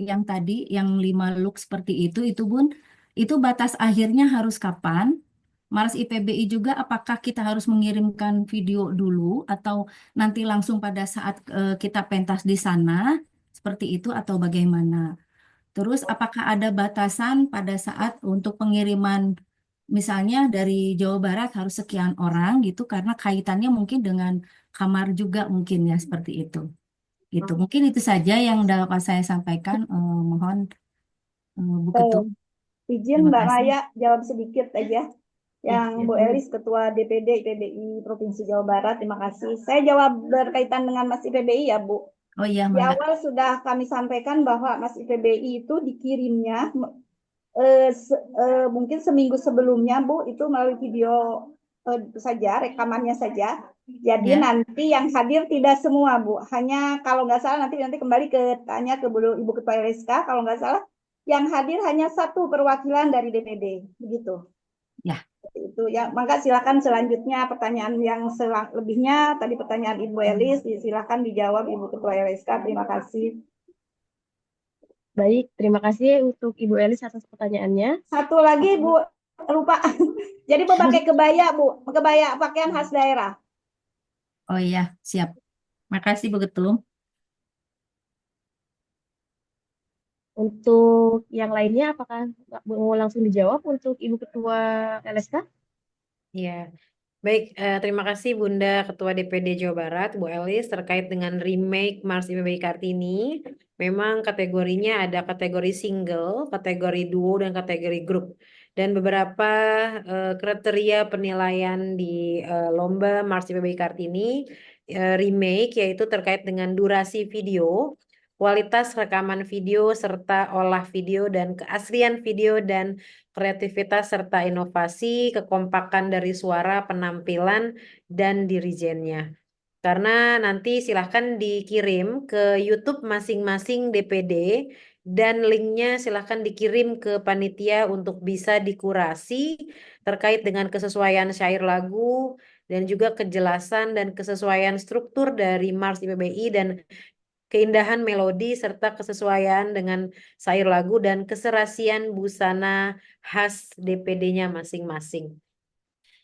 yang tadi, yang 5 look seperti itu Bun, itu batas akhirnya harus kapan? Mars IPBI juga, apakah kita harus mengirimkan video dulu atau nanti langsung pada saat kita pentas di sana, seperti itu atau bagaimana? Terus apakah ada batasan pada saat untuk pengiriman misalnya dari Jawa Barat harus sekian orang gitu karena kaitannya mungkin dengan kamar juga mungkin ya seperti itu. Gitu. Mungkin itu saja yang dapat saya sampaikan. Mohon Bu Ketum, Izin terima Mbak kasih. Maya jawab sedikit aja. Ya, Yang Bu Elis, Ketua DPD IPBI Provinsi Jawa Barat, terima kasih. Saya jawab berkaitan dengan Mas IPBI ya, Bu. Oh iya, Di Mangga. awal sudah kami sampaikan bahwa Mas IPBI itu dikirimnya mungkin seminggu sebelumnya, Bu, itu melalui video saja, rekamannya saja. Jadi Ya. nanti yang hadir tidak semua, Bu. Hanya kalau nggak salah nanti kembali tanya ke Ibu Ketua LSK, kalau nggak salah yang hadir hanya satu perwakilan dari DPD, begitu. Ya. Itu ya, maka silakan selanjutnya pertanyaan yang lebihnya tadi pertanyaan Ibu Elis, silakan dijawab Ibu Ketua LSK. Terima kasih. Baik, terima kasih untuk Ibu Elis atas pertanyaannya. Satu lagi Bu, lupa. Jadi memakai kebaya Bu, kebaya pakaian khas daerah. Oh iya, siap. Makasih Bu Ketum. Untuk yang lainnya, apakah mau langsung dijawab untuk Ibu Ketua LSK? Iya, baik. Terima kasih Bunda Ketua DPD Jawa Barat, Bu Elis, terkait dengan remake Mars IPBI Kartini. Memang kategorinya ada kategori single, kategori duo, dan kategori grup. Dan beberapa kriteria penilaian di lomba Mars IPBI Kartini remake yaitu terkait dengan durasi video, kualitas rekaman video, serta olah video dan keaslian video dan kreativitas serta inovasi, kekompakan dari suara, penampilan, dan dirijennya. Karena nanti silahkan dikirim ke YouTube masing-masing DPD dan linknya silahkan dikirim ke panitia untuk bisa dikurasi terkait dengan kesesuaian syair lagu dan juga kejelasan dan kesesuaian struktur dari Mars IPBI dan keindahan melodi serta kesesuaian dengan syair lagu dan keserasian busana khas DPD-nya masing-masing.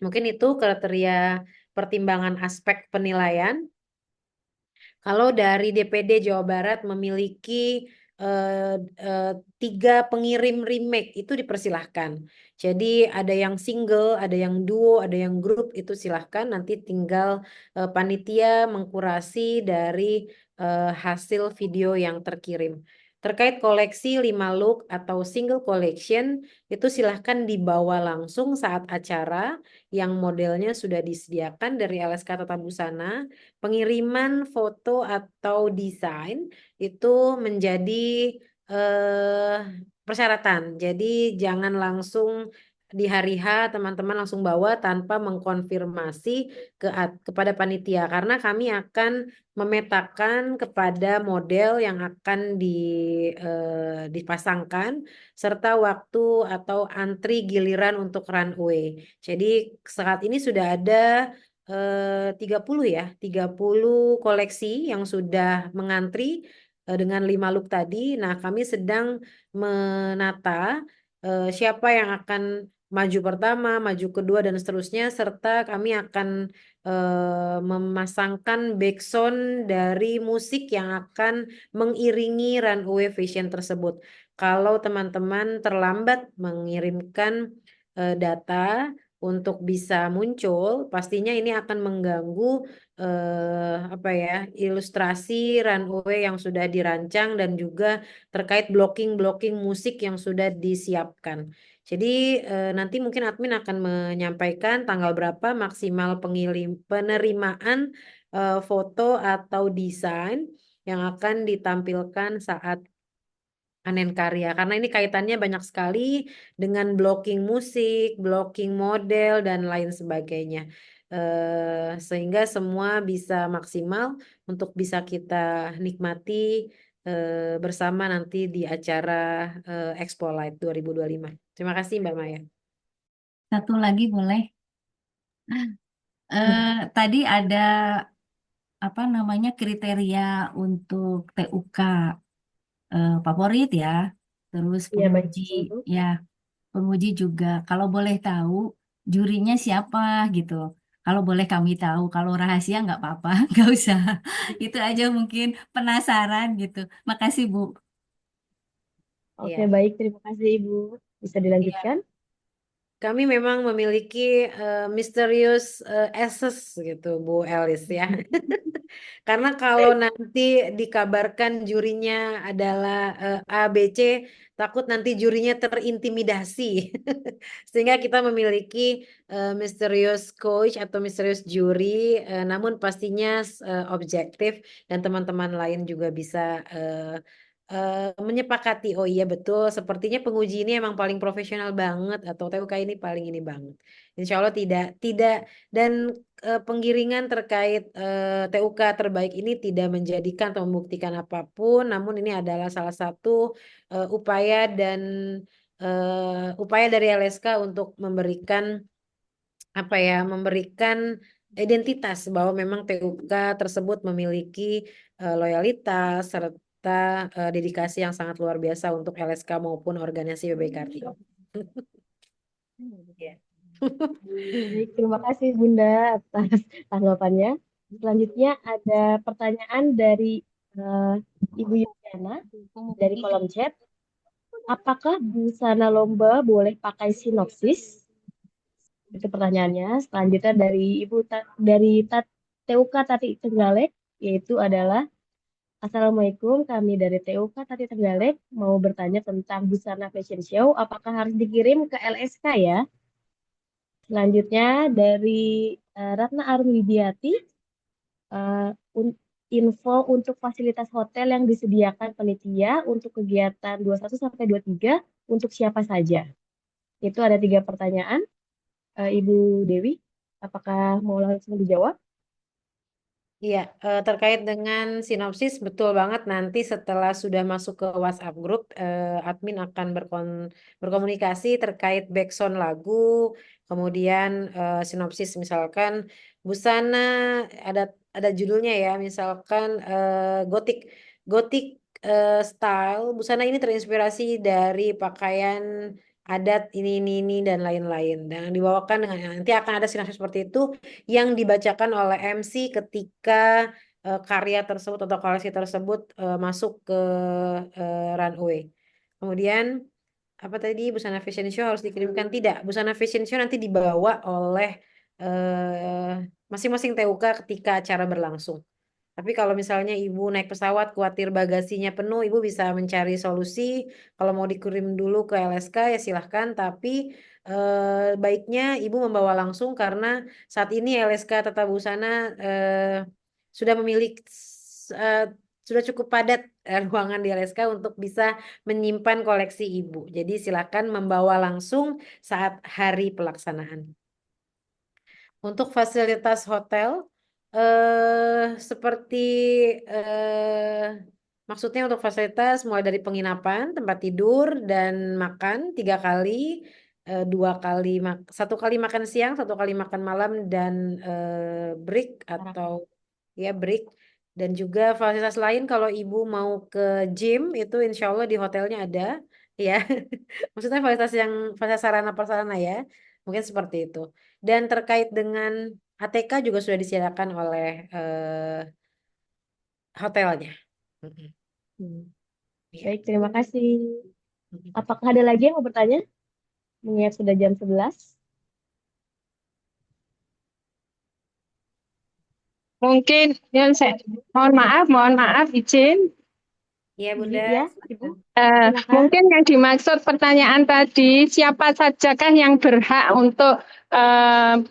Mungkin itu kriteria pertimbangan aspek penilaian. Kalau dari DPD Jawa Barat memiliki 3 pengirim remake itu dipersilahkan. Jadi ada yang single, ada yang duo, ada yang grup, itu silahkan. Nanti tinggal panitia mengkurasi dari hasil video yang terkirim. Terkait koleksi 5 look atau single collection, itu silahkan dibawa langsung saat acara yang modelnya sudah disediakan dari LSK Tata Busana. Pengiriman foto atau desain itu menjadi persyaratan. Jadi jangan langsung di hari H teman-teman langsung bawa tanpa mengkonfirmasi kepada panitia karena kami akan memetakan kepada model yang akan dipasangkan serta waktu atau antri giliran untuk runway. Jadi saat ini sudah ada 30 ya, 30 koleksi yang sudah mengantri dengan 5 look tadi. Nah, kami sedang menata siapa yang akan maju pertama, maju kedua, dan seterusnya, serta kami akan memasangkan backsound dari musik yang akan mengiringi runway fashion tersebut. Kalau teman-teman terlambat mengirimkan data untuk bisa muncul, pastinya ini akan mengganggu apa ya, ilustrasi runway yang sudah dirancang dan juga terkait blocking-blocking musik yang sudah disiapkan. Jadi nanti mungkin admin akan menyampaikan tanggal berapa maksimal penerimaan foto atau desain yang akan ditampilkan saat panen karya karena ini kaitannya banyak sekali dengan blocking musik, blocking model dan lain sebagainya. Sehingga semua bisa maksimal untuk bisa kita nikmati bersama nanti di acara Expo Light 2025. Terima kasih Mbak Maya. Satu lagi boleh? Tadi ada apa namanya kriteria untuk TUK favorit ya, terus Iya, baik. penguji ya, penguji juga. Kalau boleh tahu jurinya siapa gitu. Kalau boleh kami tahu, kalau rahasia nggak apa-apa, nggak usah. Itu aja mungkin penasaran gitu. Makasih Bu. Oke, Iya. baik. Terima kasih Ibu. Bisa dilanjutkan? Kami memang memiliki misterius asses gitu, Bu Elis ya. Karena kalau nanti dikabarkan jurinya adalah A, B, C, takut nanti jurinya terintimidasi. Sehingga kita memiliki misterius coach atau misterius juri, namun pastinya objektif dan teman-teman lain juga bisa menyepakati. Oh iya betul, sepertinya penguji ini emang paling profesional banget atau TUK ini paling ini banget. Insya Allah tidak dan penggiringan terkait TUK terbaik ini tidak menjadikan atau membuktikan apapun, namun ini adalah salah satu upaya dan upaya dari LSK untuk memberikan apa ya, memberikan identitas bahwa memang TUK tersebut memiliki loyalitas serta dedikasi yang sangat luar biasa untuk LSK maupun organisasi PBI Kartini. Ya. Baik, terima kasih Bunda atas tanggapannya. Selanjutnya ada pertanyaan dari Ibu Yuliana dari kolom chat. Apakah busana lomba boleh pakai sinopsis? Itu pertanyaannya. Selanjutnya dari TUK Tati Trenggalek, yaitu adalah Assalamualaikum, kami dari TUK Tati Trenggalek mau bertanya tentang busana fashion show. Apakah harus dikirim ke LSK ya? Selanjutnya dari Ratna Arun Widiati, eh, info untuk fasilitas hotel yang disediakan panitia untuk kegiatan 21 sampai 23 untuk siapa saja? Itu ada 3 pertanyaan. Ibu Dewi, apakah mau langsung dijawab? Iya, terkait dengan sinopsis betul banget nanti setelah sudah masuk ke WhatsApp grup, admin akan berkomunikasi terkait backsound lagu, kemudian sinopsis misalkan busana ada judulnya ya, misalkan gotik gotik style busana ini terinspirasi dari pakaian adat ini dan lain-lain dan dibawakan dengan nanti akan ada sinopsis seperti itu yang dibacakan oleh MC ketika karya tersebut atau koleksi tersebut masuk ke runway. Kemudian apa tadi busana fashion show harus dikirimkan? Tidak, busana fashion show nanti dibawa oleh masing-masing TUK ketika acara berlangsung. Tapi kalau misalnya ibu naik pesawat khawatir bagasinya penuh, ibu bisa mencari solusi. Kalau mau dikirim dulu ke LSK ya silahkan. Tapi baiknya ibu membawa langsung karena saat ini LSK Tata Busana sudah memiliki eh, sudah cukup padat ruangan di LSK untuk bisa menyimpan koleksi ibu. Jadi silakan membawa langsung saat hari pelaksanaan. Untuk fasilitas hotel, seperti maksudnya untuk fasilitas mulai dari penginapan, tempat tidur dan makan 3 kali, 2 kali satu kali makan siang, 1 kali makan malam dan break atau ya break dan juga fasilitas lain kalau ibu mau ke gym itu insya Allah di hotelnya ada ya. Maksudnya fasilitas sarana prasarana ya, mungkin seperti itu. Dan terkait dengan ATK juga sudah disediakan oleh hotelnya. Mm-mm. Iya. Baik, terima kasih. Apakah ada lagi yang mau bertanya? Mengingat sudah jam 11. Mungkin yang saya mohon maaf izin. Iya, Bunda. Ya, Ibu. Mungkin yang dimaksud pertanyaan tadi, siapa sajakah yang berhak untuk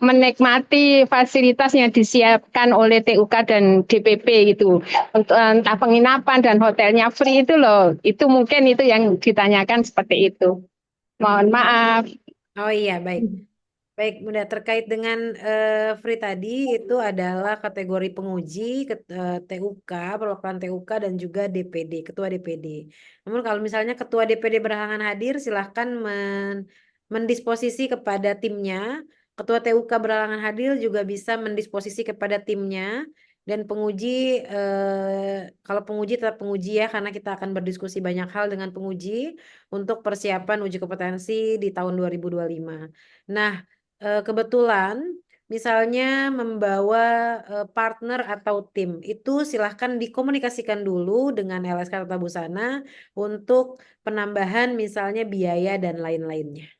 menikmati fasilitas yang disiapkan oleh TUK dan DPP gitu, untuk entah penginapan dan hotelnya free itu loh, itu mungkin itu yang ditanyakan seperti itu. Mohon maaf. Oh iya, baik. Baik, Bunda, terkait dengan free tadi itu adalah kategori penguji TUK, perwakilan TUK dan juga DPD, ketua DPD. Namun kalau misalnya ketua DPD berhalangan hadir, silahkan mendisposisi kepada timnya. Ketua TUK berhalangan hadir juga bisa mendisposisi kepada timnya. Dan penguji, kalau penguji tetap penguji ya, karena kita akan berdiskusi banyak hal dengan penguji untuk persiapan uji kompetensi di tahun 2025. Nah, kebetulan misalnya membawa partner atau tim itu silahkan dikomunikasikan dulu dengan LSK Tata Busana untuk penambahan misalnya biaya dan lain-lainnya.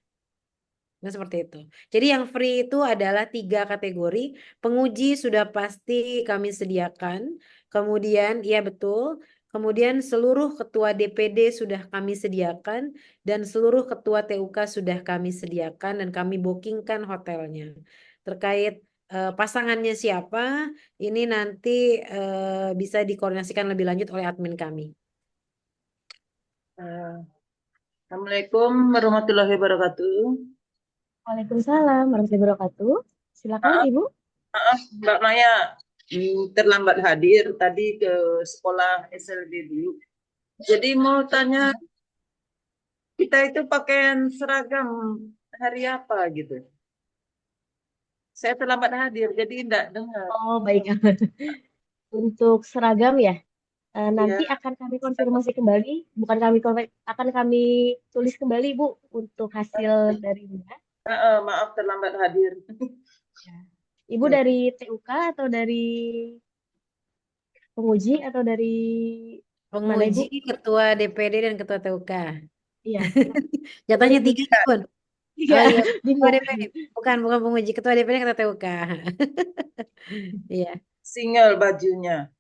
Nah, seperti itu. Jadi yang free itu adalah 3 kategori. Penguji sudah pasti kami sediakan. Kemudian, iya betul. Kemudian seluruh ketua DPD sudah kami sediakan. Dan seluruh ketua TUK sudah kami sediakan. Dan kami bookingkan hotelnya. Terkait pasangannya siapa, ini nanti bisa dikoordinasikan lebih lanjut oleh admin kami. Assalamualaikum warahmatullahi wabarakatuh. Waalaikumsalam warahmatullahi wabarakatuh. Silakan Maaf, Ibu. maaf Mbak Maya, terlambat hadir tadi ke sekolah SLB dulu. Jadi mau tanya, kita itu pakaian seragam hari apa gitu? Saya terlambat hadir, jadi tidak dengar. Oh, baik. Untuk seragam ya, nanti Ya, akan kami konfirmasi kembali, bukan akan kami tulis kembali Bu untuk hasil darinya. maaf terlambat hadir. Ibu dari TUK atau dari penguji atau dari mana Ibu? Penguji, ketua DPD, dan ketua TUK. Iya. Jatuhnya 3 pun. Iya, Oh iya, ketua bingung. DPD. Bukan penguji, ketua DPD, ketua TUK. Iya. Single bajunya.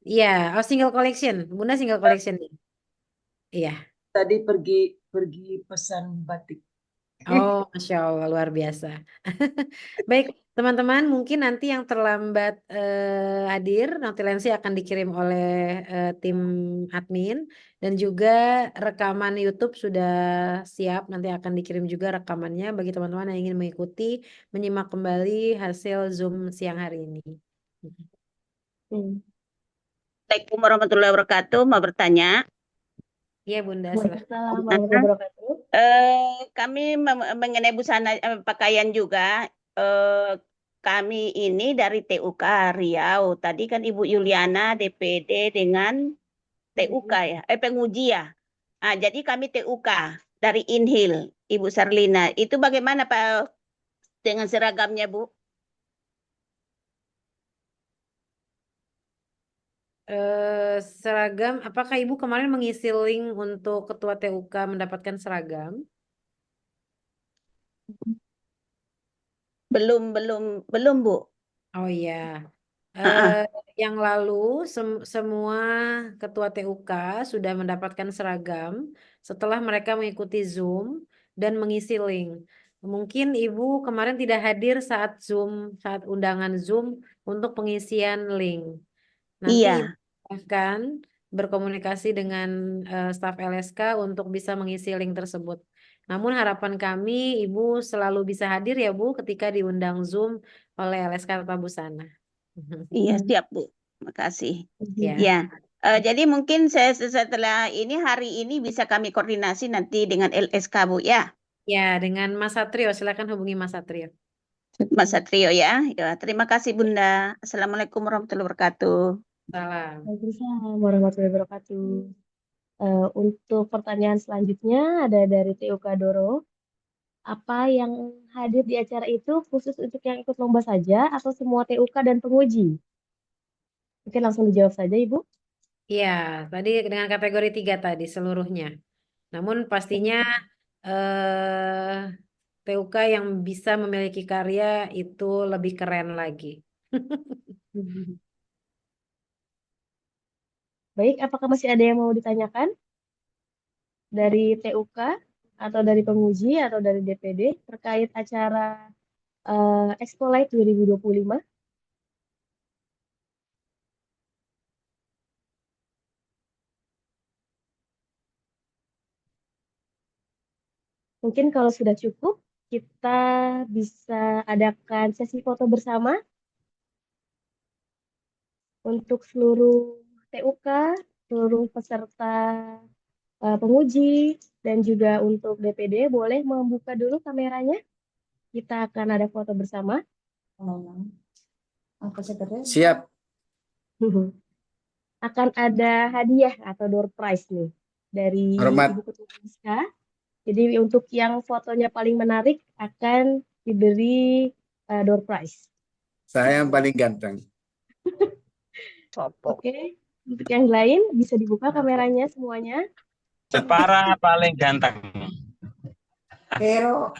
Iya, oh single collection. Bunda single collection nih. Iya. Tadi pergi pesan batik. Oh, Masya Allah, luar biasa. Baik, teman-teman, mungkin nanti yang terlambat hadir, notulensi akan dikirim oleh tim admin. Dan juga rekaman YouTube sudah siap, nanti akan dikirim juga rekamannya bagi teman-teman yang ingin mengikuti, menyimak kembali hasil Zoom siang hari ini. Assalamualaikum warahmatullahi wabarakatuh. Mau bertanya. Iya, Bunda, Waalaikumsalam silahkan. warahmatullahi wabarakatuh. Kami mengenai busana pakaian juga. Kami ini dari TUK Riau. Tadi kan Ibu Yuliana DPD dengan TUK ya, penguji ya. Nah, jadi kami TUK dari Inhil, Ibu Sarlina. Itu bagaimana Pak dengan seragamnya Bu? Seragam, apakah Ibu kemarin mengisi link untuk ketua TUK mendapatkan seragam? Belum Bu. Oh iya. Yang lalu semua ketua TUK sudah mendapatkan seragam setelah mereka mengikuti Zoom dan mengisi link. Mungkin Ibu kemarin tidak hadir saat saat undangan Zoom untuk pengisian link. Nanti Iya. Ibu akan berkomunikasi dengan staf LSK untuk bisa mengisi link tersebut. Namun harapan kami Ibu selalu bisa hadir ya Bu ketika diundang Zoom oleh LSK Tata Busana. Iya, siap Bu. Makasih. Ya. Ya. Jadi mungkin saya setelah ini hari ini bisa kami koordinasi nanti dengan LSK Bu ya. Ya, dengan Mas Satrio, silakan hubungi Mas Satrio. Mas Satrio ya. Ya, terima kasih Bunda. Assalamualaikum warahmatullahi wabarakatuh. Salam. Waalaikumsalam warahmatullahi wabarakatuh. Untuk pertanyaan selanjutnya ada dari TUK Doro. Apa yang hadir di acara itu khusus untuk yang ikut lomba saja atau semua TUK dan penguji? Mungkin langsung dijawab saja Ibu. Iya, tadi dengan kategori 3 tadi seluruhnya. Namun pastinya TUK yang bisa memiliki karya itu lebih keren lagi. Baik, apakah masih ada yang mau ditanyakan dari TUK atau dari penguji atau dari DPD terkait acara Expo Light 2025? Mungkin kalau sudah cukup, kita bisa adakan sesi foto bersama untuk seluruh TUK, seluruh peserta penguji, dan juga untuk DPD. Boleh membuka dulu kameranya. Kita akan ada foto bersama. Siap. Akan ada hadiah atau door prize nih dari Hormat. Ibu Ketua LSK. Jadi untuk yang fotonya paling menarik akan diberi door prize. Saya yang paling ganteng. Oke, untuk yang lain bisa dibuka kameranya semuanya. Jepara paling ganteng. Hero.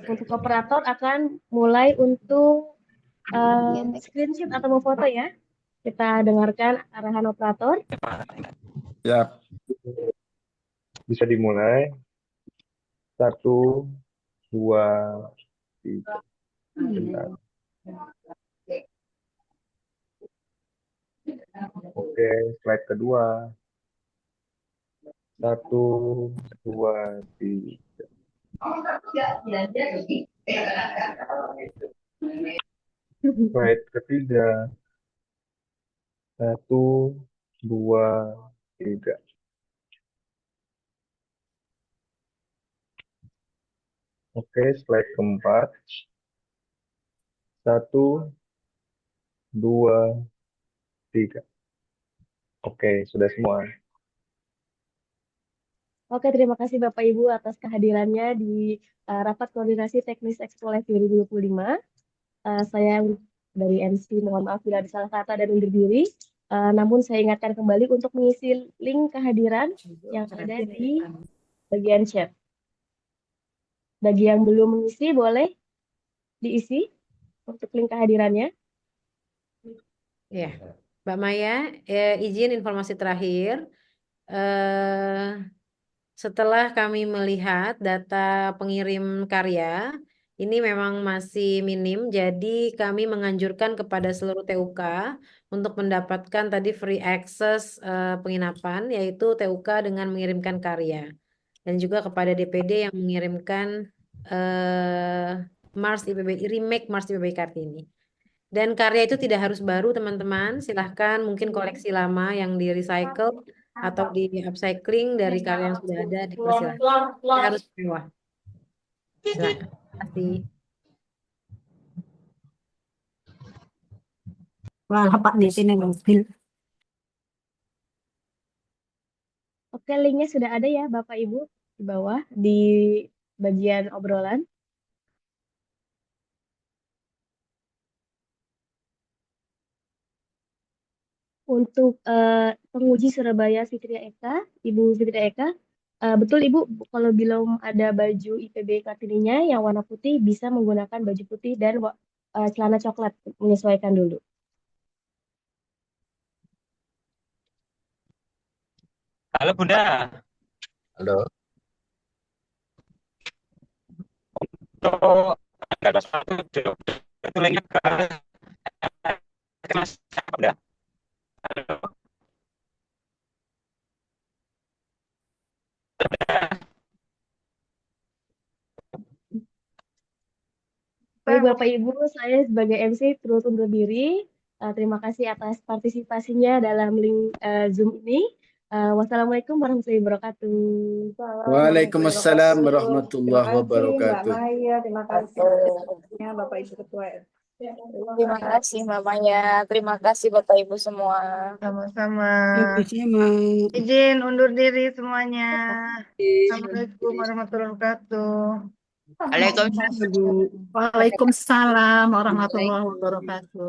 Untuk operator akan mulai untuk screenshot atau memfoto ya. Kita dengarkan arahan operator. Ya, bisa dimulai. 1, 2, 3. Bentar. Oke, slide kedua. 1, 2, 3. Slide ketiga. 1, 2, 3. Oke, slide keempat. 1, 2, 3. Oke, sudah semua. Oke, terima kasih Bapak Ibu atas kehadirannya di Rapat Koordinasi Teknis Expo Live 2025. Saya dari MC, mohon maaf bila ada salah kata dan undur diri. Namun saya ingatkan kembali untuk mengisi link kehadiran yang ada di bagian chat. Bagi yang belum mengisi, boleh diisi untuk link kehadirannya. Ya, Mbak Maya, izin informasi terakhir. Setelah kami melihat data pengirim karya, ini memang masih minim, jadi kami menganjurkan kepada seluruh TUK untuk mendapatkan tadi free access penginapan, yaitu TUK dengan mengirimkan karya. Dan juga kepada DPD yang mengirimkan Mars IPB, remake Mars IPB Kartini. Dan karya itu tidak harus baru, teman-teman. Silahkan mungkin koleksi lama yang di recycle atau di upcycling dari karya yang sudah ada dipersilahkan. Tidak harus mewah. Silahkan. Terima kasih. Wah, Pak di sini mobil. Oke, linknya sudah ada ya Bapak Ibu di bawah di bagian obrolan. Untuk penguji Surabaya Fitria Eka, Ibu Fitria Eka, betul Ibu, kalau belum ada baju IPB Kartininya yang warna putih bisa menggunakan baju putih dan celana coklat, menyesuaikan dulu. Halo Bunda. Halo. Untuk tanggal 21 itu linknya ke Mas Bunda. Halo. Baik Bapak Ibu, saya sebagai MC turut undur diri. Terima kasih atas partisipasinya dalam link Zoom ini. Wassalamualaikum warahmatullahi wabarakatuh. Waalaikumsalam Terima warahmatullahi kasih Mbak wabarakatuh. Maya, terima kasih Bapak Ibu Ketua. Terima kasih Mbak Maya, terima kasih Bapak Ibu semua. Sama-sama. Sama. Izin undur diri semuanya. Assalamualaikum warahmatullahi wabarakatuh. Waalaikumsalam warahmatullahi wabarakatuh.